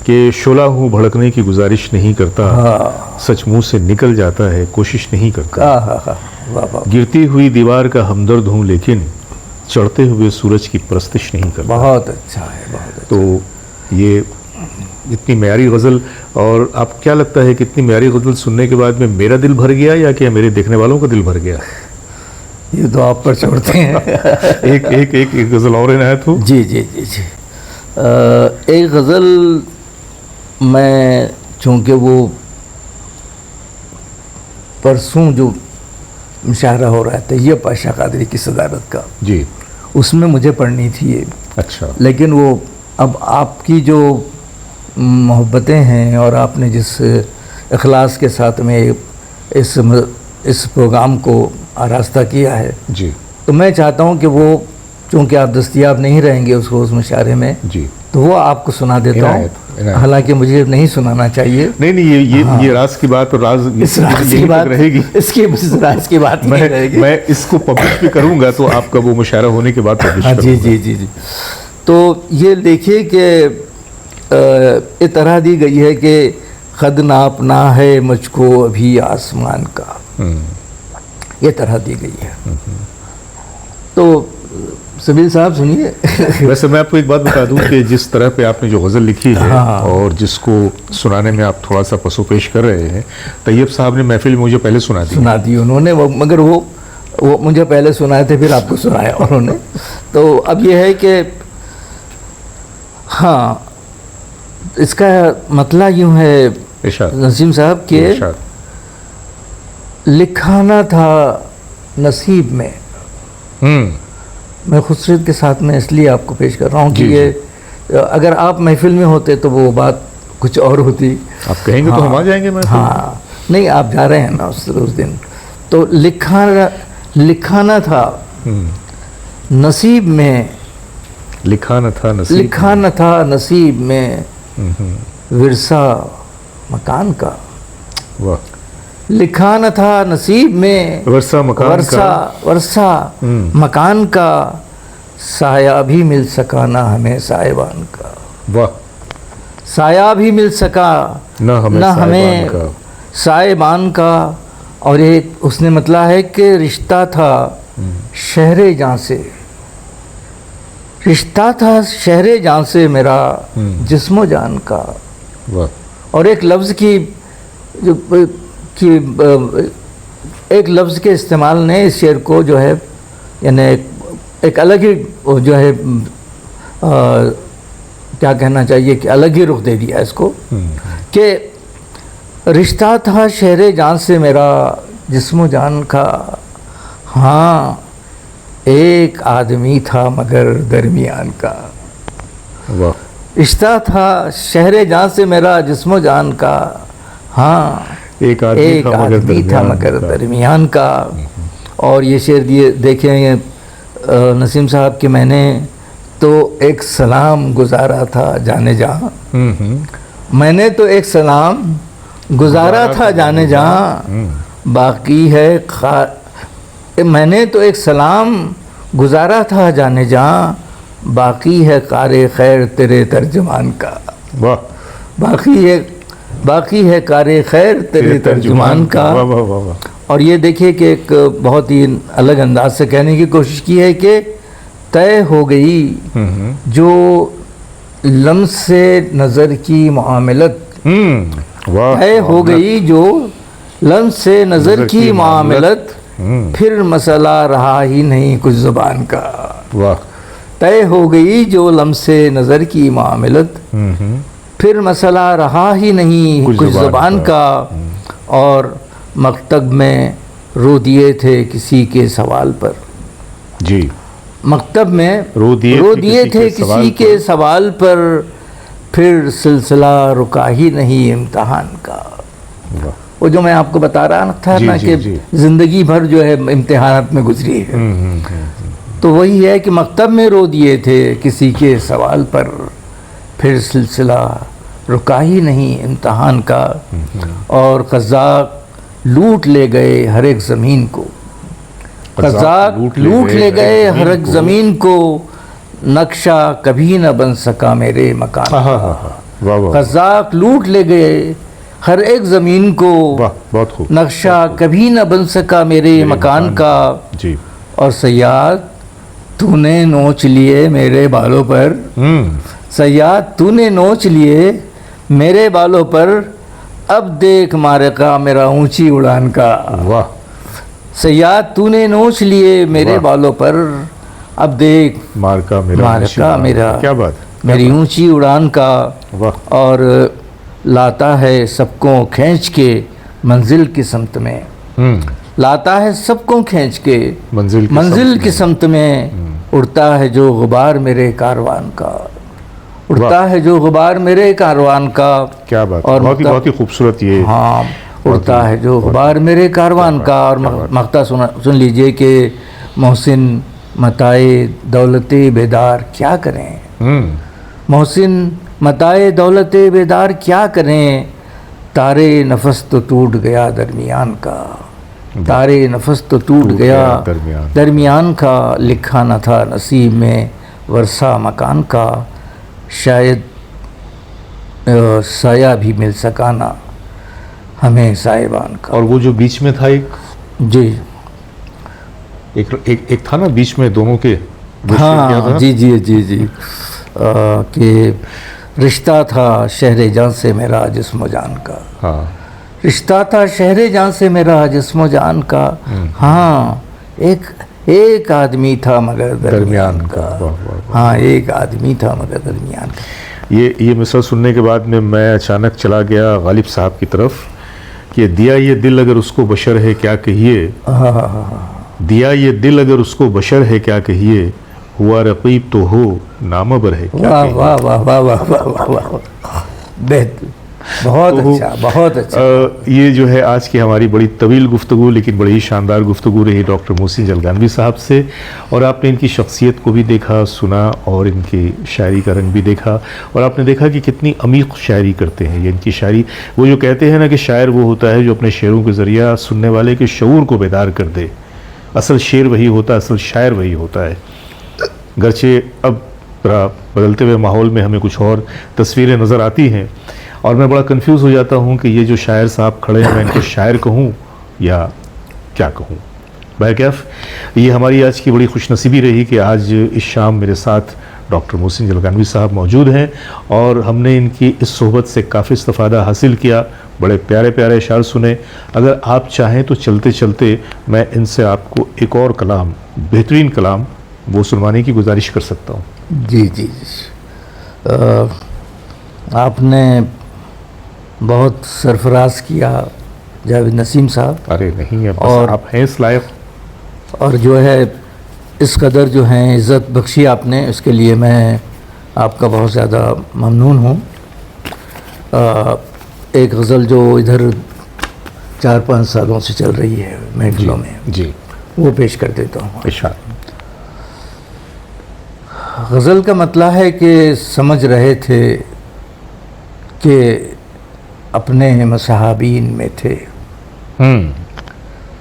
कि शोला हूँ भड़कने की गुजारिश नहीं करता, हाँ, सच मुँह से निकल जाता है कोशिश नहीं करता, हाँ, वाह वाह, गिरती हुई दीवार का हमदर्द हूँ लेकिन चढ़ते हुए सूरज की परस्तिश नहीं करता। बहुत अच्छा है, बहुत अच्छा। तो ये इतनी म्यारी गज़ल, और आप क्या लगता है कि इतनी म्यारी गज़ल सुनने के बाद में मेरा दिल भर गया या क्या मेरे देखने वालों का दिल भर गया? ये तो आप पर छोड़ते हैं। एक एक एक, एक गज़ल और इनायत हो। जी जी जी जी, एक गज़ल मैं, चूँकि वो परसों जो मुशायरा हो रहा है तैयब पाशा कादरी की सदारत का, जी, उसमें मुझे पढ़नी थी ये, अच्छा, लेकिन वो अब आपकी जो मोहब्बतें हैं और आपने जिस इखलास के साथ में इस प्रोग्राम को आरास्ता किया है, जी, तो मैं चाहता हूँ कि वो, चूँकि आप दस्तयाब नहीं रहेंगे उस रोज़ मुशायरे में, जी, तो वो आपको सुना देता हूँ। इनायत। हालांकि मुझे नहीं सुनाना चाहिए। नहीं नहीं, ये राज की बात, और राज इस राज की यहीं तक बात रहेगी। इस राज की बात नहीं रहेगी। मैं इसको पब्लिश भी करूंगा तो आपका वो मुशायरा होने के बाद पब्लिश हाँ, जी करूंगा। जी जी जी। तो ये देखिए कि इतरा दी गई है कि खद नापना है मुझको अभी आसमान का, ये तरह दी गई है। तो सबील साहब सुनिए। वैसे मैं आपको एक बात बता दूं कि जिस तरह पे आपने जो गज़ल लिखी है, हाँ, और जिसको सुनाने में आप थोड़ा सा पसोपेश कर रहे हैं, तैयब साहब ने महफिल में मुझे पहले सुना दी उन्होंने, मगर वो मुझे पहले सुनाए थे, फिर आपको सुनाया उन्होंने। तो अब ये है कि हाँ, इसका मतला यूँ है इरशाद, नसीम साहब के, इरशाद। लिखा ना था नसीब में। मैं खुसरत के साथ में इसलिए आपको पेश कर रहा हूँ कि जी, ये अगर आप महफिल में होते तो वो बात कुछ और होती। आप कहेंगे तो हम आ जाएंगे। मैं हाँ, नहीं, आप जा रहे हैं ना उस दिन। तो लिखाना था नसीब में, लिखा न था नसीब, लिखा न था नसीब में विरसा मकान का। वाह। लिखा न था नसीब में वर्षा मकान का, वर्षा मकान का, साया भी मिल सका ना हमें साहिबान का। वाह। साया भी मिल सका न हमें साहिबान का। और एक उसने मतला है कि रिश्ता था शहरे जान से, रिश्ता था शहरे जान से मेरा जिस्मो जान का। वाह। और एक लफ्ज़ एक लफ्ज़ के इस्तेमाल ने इस शेर को जो है, यानी एक अलग ही जो है क्या कहना चाहिए कि अलग ही रुख दे दिया इसको, कि रिश्ता था शहरे जान से मेरा जिस्मो जान का, हाँ एक आदमी था मगर दरमियान का। वाह। रिश्ता था शहरे जान से मेरा जिस्मो जान का, हाँ एक आदमी था मगर दरमियान का। और ये शेर दिए देखें नसीम साहब कि मैंने तो एक सलाम गुजारा था जाने जहाँ, मैंने तो एक सलाम गुजारा था जाने जहाँ, बाकी है मैंने तो एक सलाम गुजारा था जाने जहाँ, बाकी है कारे खैर तेरे तर्जुमान का। वाह। बाकी है कारे खैर तेरे तर्जुमान का। वाह वाह वाह वाह। और ये देखिए कि एक बहुत ही अलग अंदाज से कहने की कोशिश की है कि तय हो गई जो लम्स से नज़र की मामलत, तय हो गई जो लम्स से नज़र की मामलत, फिर मसला रहा ही नहीं कुछ ज़ुबान का। वाह। तय हो गई जो लम्स से नज़र की मामलत, फिर मसला रहा ही नहीं कुछ ज़ुबान का। और मकतब में रो दिए थे किसी के सवाल पर, जी, मकतब में रो दिए थे किसी के सवाल पर, फिर सिलसिला रुका ही नहीं इम्तिहान का। वो जो मैं आपको बता रहा था ना कि ज़िंदगी भर जो है इम्तिहानात में गुजरी है। तो वही है कि मकतब में रो दिए थे किसी के सवाल पर, फिर सिलसिला रुका ही नहीं इम्तहान का, और क़ज़्ज़ाक़ लूट ले गए हर एक ज़मीन को। क़ज़्ज़ाक़ लूट ले गए हर एक ज़मीन को, नक्शा कभी न बन सका मेरे मकान का। क़ज़्ज़ाक़ लूट ले गए हर एक ज़मीन को, बहुत खूब, नक्शा कभी न बन सका मेरे मकान का। जी। और सयाद तूने नोच लिए मेरे बालों पर, सयाद तूने नोच लिए मेरे बालों पर, अब देख मारका मेरा ऊंची उड़ान का। वाह। सयाद तूने नोच लिए मेरे बालों पर, अब देख मारका मेरा, क्या बात, मेरी ऊंची उड़ान का। वाह। और लाता है सबको खींच के मंजिल की समत में, लाता है सबको खींच के मंजिल की समत में। उड़ता है जो गुबार मेरे कारवान का, उड़ता है जो गुबार मेरे कारवान का। क्या बात, और बहुत ही खूबसूरत ये। हाँ, उड़ता है जो गुबार मेरे कारवान का। और मक्ता सुन लीजिए कि मोहसिन मताए दौलते बेदार क्या करें, मोहसिन मताए दौलते बेदार क्या करें, तारे नफस तो टूट गया दरमियान का, तारे नफस तो टूट गया दरमियान का। लिखा न था नसीब में वर्षा मकान का, शायद साया भी मिल सका ना हमें साहिबान का। और वो जो बीच में था जी, एक था ना बीच में दोनों के। हाँ जी जी जी जी, कि रिश्ता था शहरे जान से मेरा जिस्म जान का। हाँ, रिश्ता था शहरे जान से मेरा जिस्म जान का। हाँ, एक आदमी था मगर दरमियान का। हाँ, एक आदमी था मगर दरमियान का। ये मिसरा सुनने के बाद में मैं अचानक चला गया गालिब साहब की तरफ कि दिया ये दिल अगर उसको बशर है क्या कहिए, दिया ये दिल अगर उसको बशर है क्या कहिए, हुआ रकीब तो हो नामबर है क्या कहिए। वाह वाह वाह वाह वाह वाह वाह, बेहतर, बहुत अच्छा, बहुत अच्छा। ये जो है आज की हमारी बड़ी तवील गुफ्तगू लेकिन बड़ी ही शानदार गुफ्तगू रही डॉक्टर मोहसिन जलगानवी साहब से। और आपने इनकी शख्सियत को भी देखा, सुना, और इनकी शायरी का रंग भी देखा, और आपने देखा कि कितनी अमीक शायरी करते हैं ये। इनकी शायरी, वो जो कहते हैं ना कि शायर वो होता है जो अपने शेरों के ज़रिया सुनने वाले के शऊर को बेदार कर दे। असल शेर वही होता है, असल शायर वही होता है। गरचे अब बदलते हुए माहौल में हमें कुछ और तस्वीरें नज़र आती हैं और मैं बड़ा कंफ्यूज हो जाता हूँ कि ये जो शायर साहब खड़े हैं मैं इनको शायर कहूँ या क्या कहूँ। बहरकैफ ये हमारी आज की बड़ी खुशनसीबी रही कि आज इस शाम मेरे साथ डॉक्टर मोहसिन जलगानवी साहब मौजूद हैं और हमने इनकी इस सोहबत से काफ़ी इस्तिफ़ादा हासिल किया। बड़े प्यारे प्यारे अशार सुने। अगर आप चाहें तो चलते चलते मैं इनसे आपको एक और कलाम, बेहतरीन कलाम, वो सुनवाने की गुजारिश कर सकता हूँ। जी जी, आपने बहुत सरफराज किया जावेद नसीम साहब। अरे नहीं है, बस आप हैं इस लायक। और जो है इस कदर जो है इज़्ज़त बख्शी आपने, इसके लिए मैं आपका बहुत ज़्यादा ममनून हूँ। एक गज़ल जो इधर 4-5 सालों से चल रही है महफिलों में जी, वो पेश कर देता हूँ। इरशाद। गज़ल का मतलब है कि समझ रहे थे कि अपने मसहाबीन में थे,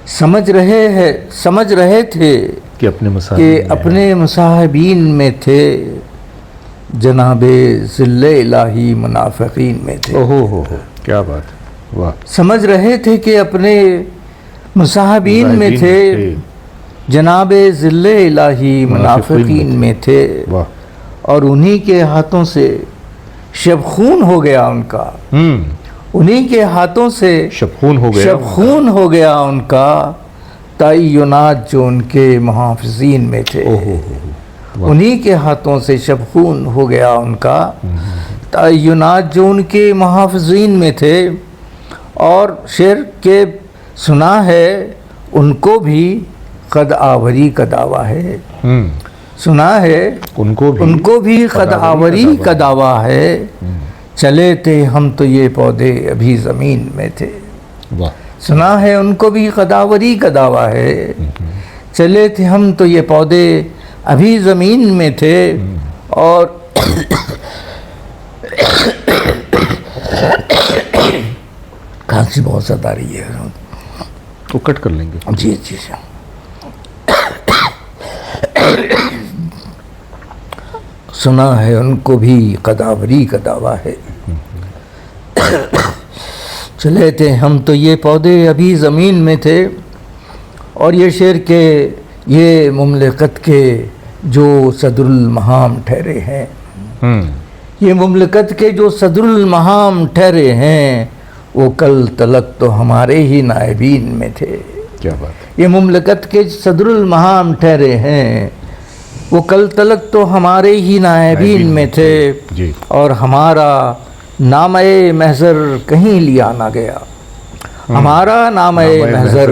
समझ रहे थे कि अपने मसहाबीन में थे, जनाबे ज़िल्ले इलाही मुनाफ़िकीन में थे। ओहो, क्या बात, वाह। समझ रहे थे कि अपने मसहाबीन में थे, जनाबे ज़िल्ले इलाही मुनाफ़िकीन में थे, और उन्हीं के हाथों से शब खून हो गया उनका, उन्हीं के हाथों से शब खून हो गया उनका, तय्युनात जो उनके मुहाफ़िज़ीन में थे। उन्हीं के हाथों से शब खून हो गया उनका, तय्युनात जो उनके मुहाफ़िज़ीन में थे। और शेर के सुना है उनको भी क़द आवरी का दावा है, सुना है उनको भी क़द आवरी का दावा है, चले थे हम तो ये पौधे अभी ज़मीन में थे। सुना है उनको भी क़द आवरी का दावा है, चले थे हम तो ये पौधे अभी ज़मीन में थे और खांसी बहुत ज़्यादा आ रही है। तो कट कर लेंगे। जी जी जी। सुना है उनको भी कदावरी का दावा है, चले थे हम तो ये पौधे अभी ज़मीन में थे, और ये शेर के ये मुमलिकत के जो सदरुल महाम ठहरे हैं, ये मुमलिकत के जो सदरुल महाम ठहरे हैं, वो कल तलक तो हमारे ही नायबीन में थे। क्या बात है। ये मुमलिकत के सदरुल महाम ठहरे हैं, वो कल तलक तो हमारे ही नायबीन में थे, जी। और हमारा नाम-ए महज़र कहीं लिया ना गया, हमारा नाम-ए महज़र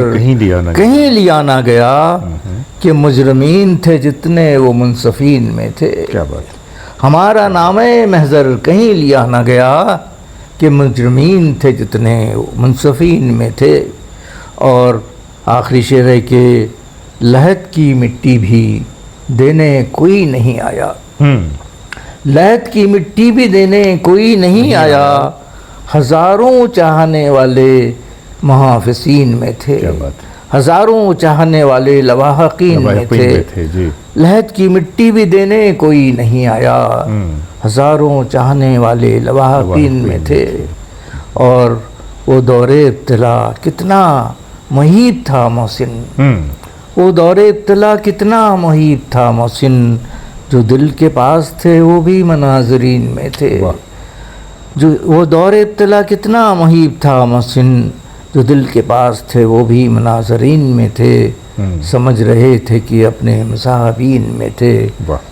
कहीं लिया ना गया, कि मुजरमीन थे जितने वो मुनसफीन में थे। क्या बात है। हमारा नाम-ए महज़र कहीं लिया ना गया, कि मुजरमीन थे जितने वो मुनसफीन में थे। और आखिरी शेर है कि लहद की मिट्टी भी देने कोई नहीं आया, लहद की मिट्टी भी देने कोई नहीं आया, हज़ारों चाहने वाले मुहाफ़िज़ीन में थे। क्या बात है। हज़ारों चाहने वाले लवाहकीन में थे, जी। लहद की मिट्टी भी देने कोई नहीं आया, हज़ारों चाहने वाले लवाहकीन में थे। और वो दौरे इब्तिला कितना मुहीब था मोहसिन, वो दौरे इब्तिला कितना मुहीब था मोहसिन, जो दिल के पास थे वो भी मनाज़रीन में थे। जो वो दौरे इब्तिला कितना मुहीब था मोहसिन, जो दिल के पास थे वो भी मनाज़रीन में थे, समझ रहे थे कि अपने मुसाहबीन में थे,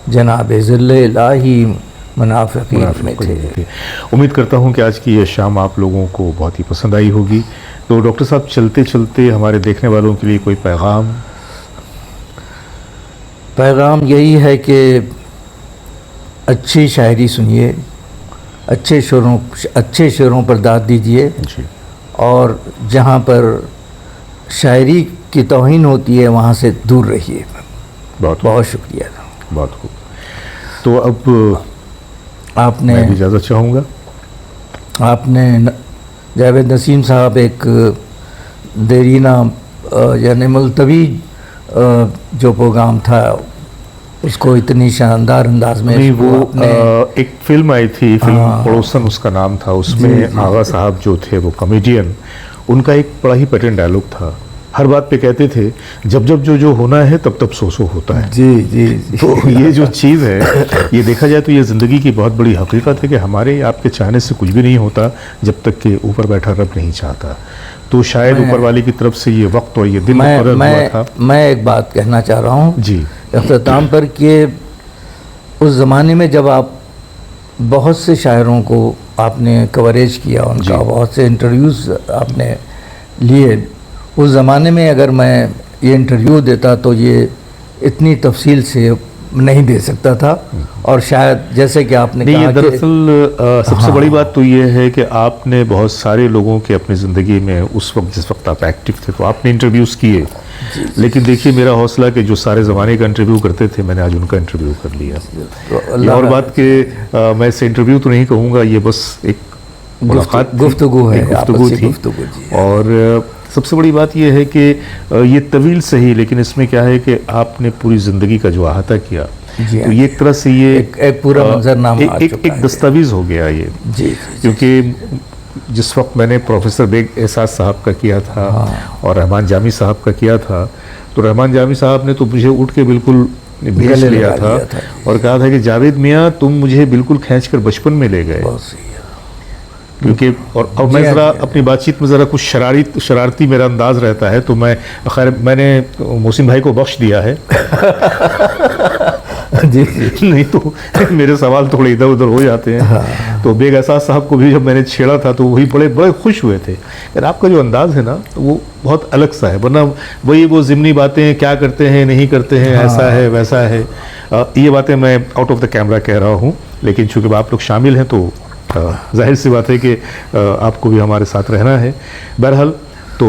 जनाब ज़िल्ले इलाही मुनाफ़िकीन में थे। उम्मीद करता हूँ कि आज की ये शाम आप लोगों को बहुत ही पसंद आई होगी। तो डॉक्टर साहब, चलते चलते हमारे देखने वालों के लिए कोई पैगाम यही है कि अच्छी शायरी सुनिए, अच्छे शेरों पर दाद दीजिए, और जहाँ पर शायरी की तौहीन होती है वहाँ से दूर रहिए। बहुत शुक्रिया। बहुत खूब। तो अब आपने, मैं भी इजाज़त चाहूँगा। आपने जावेद नसीम साहब एक देरीना यानी मुलतवी जो प्रोग्राम था उसको इतनी शानदार अंदाज में, नहीं, वो एक फिल्म आई थी, फिल्म पड़ोसन उसका नाम था। उसमें आगा साहब जो थे वो कॉमेडियन, उनका एक बड़ा ही पैटर्न डायलॉग था। हर बात पे कहते थे जब जब जो होना है तब तब सो होता है। जी। तो ये जो चीज़ है, ये देखा जाए तो ये ज़िंदगी की बहुत बड़ी हकीकत है कि हमारे आपके चाहने से कुछ भी नहीं होता जब तक कि ऊपर बैठा रब नहीं चाहता। तो शायद ऊपर वाले की तरफ से ये वक्त और ये दिन मुकर्रर हुआ था। मैं एक बात कहना चाह रहा हूँ जी इख्तिताम पर, कि उस ज़माने में जब आप बहुत से शायरों को आपने कवरेज किया, उनका बहुत से इंटरव्यूज़ आपने लिए, उस ज़माने में अगर मैं ये इंटरव्यू देता तो ये इतनी तफसील से नहीं दे सकता था। और शायद जैसे कि आपने कहा, दरअसल सबसे बड़ी बात तो ये है कि आपने बहुत सारे लोगों के अपनी ज़िंदगी में उस वक्त जिस वक्त आप एक्टिव थे तो आपने इंटरव्यूज़ किए, लेकिन देखिए मेरा हौसला कि जो सारे ज़माने का इंटरव्यू करते थे मैंने आज उनका इंटरव्यू कर लिया। तो और बात कि मैं इसे इंटरव्यू तो नहीं कहूँगा, ये बस एक गुफ्तगू है, गुफ्तगू थी। और सबसे बड़ी बात यह है कि ये तवील सही, लेकिन इसमें क्या है कि आपने पूरी ज़िंदगी का जो अहाता किया, तो ये एक तरह से ये एक पूरा मंजरनामा एक दस्तावेज़ हो गया ये। क्योंकि जिस वक्त मैंने प्रोफेसर बेग एहसास साहब का किया था और रहमान जामी साहब का किया था, तो रहमान जामी साहब ने तो मुझे उठ के बिल्कुल भेज लिया था और कहा था कि जावेद मियाँ तुम मुझे बिल्कुल खींच कर बचपन में ले गए। क्योंकि और मैं ज़रा अपनी बातचीत में ज़रा कुछ शरारती मेरा अंदाज़ रहता है, तो मैं खैर मैंने मोहसिन भाई को बख्श दिया है। नहीं तो मेरे सवाल थोड़े इधर उधर हो जाते हैं। तो बेग एहसास साहब को भी जब मैंने छेड़ा था तो वही बड़े खुश हुए थे। यार आपका जो अंदाज़ है ना तो वो बहुत अलग सा है, वरना वही वो ज़िमनी बातें क्या करते हैं नहीं करते हैं, ऐसा है वैसा है, ये बातें मैं आउट ऑफ द कैमरा कह रहा हूँ। लेकिन चूँकि आप लोग शामिल हैं तो जाहिर सी बात है कि आपको भी हमारे साथ रहना है। बहरहाल तो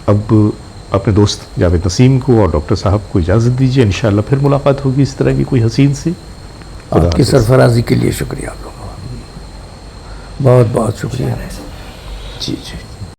अब अपने दोस्त जावेद नसीम को और डॉक्टर साहब को इजाज़त दीजिए। इंशाअल्लाह फिर मुलाकात होगी इस तरह की कोई हसीन सी। खुदा आपकी हाफ़िज़। सरफराजी के लिए शुक्रिया आप लोगों का, बहुत बहुत शुक्रिया। जी जी।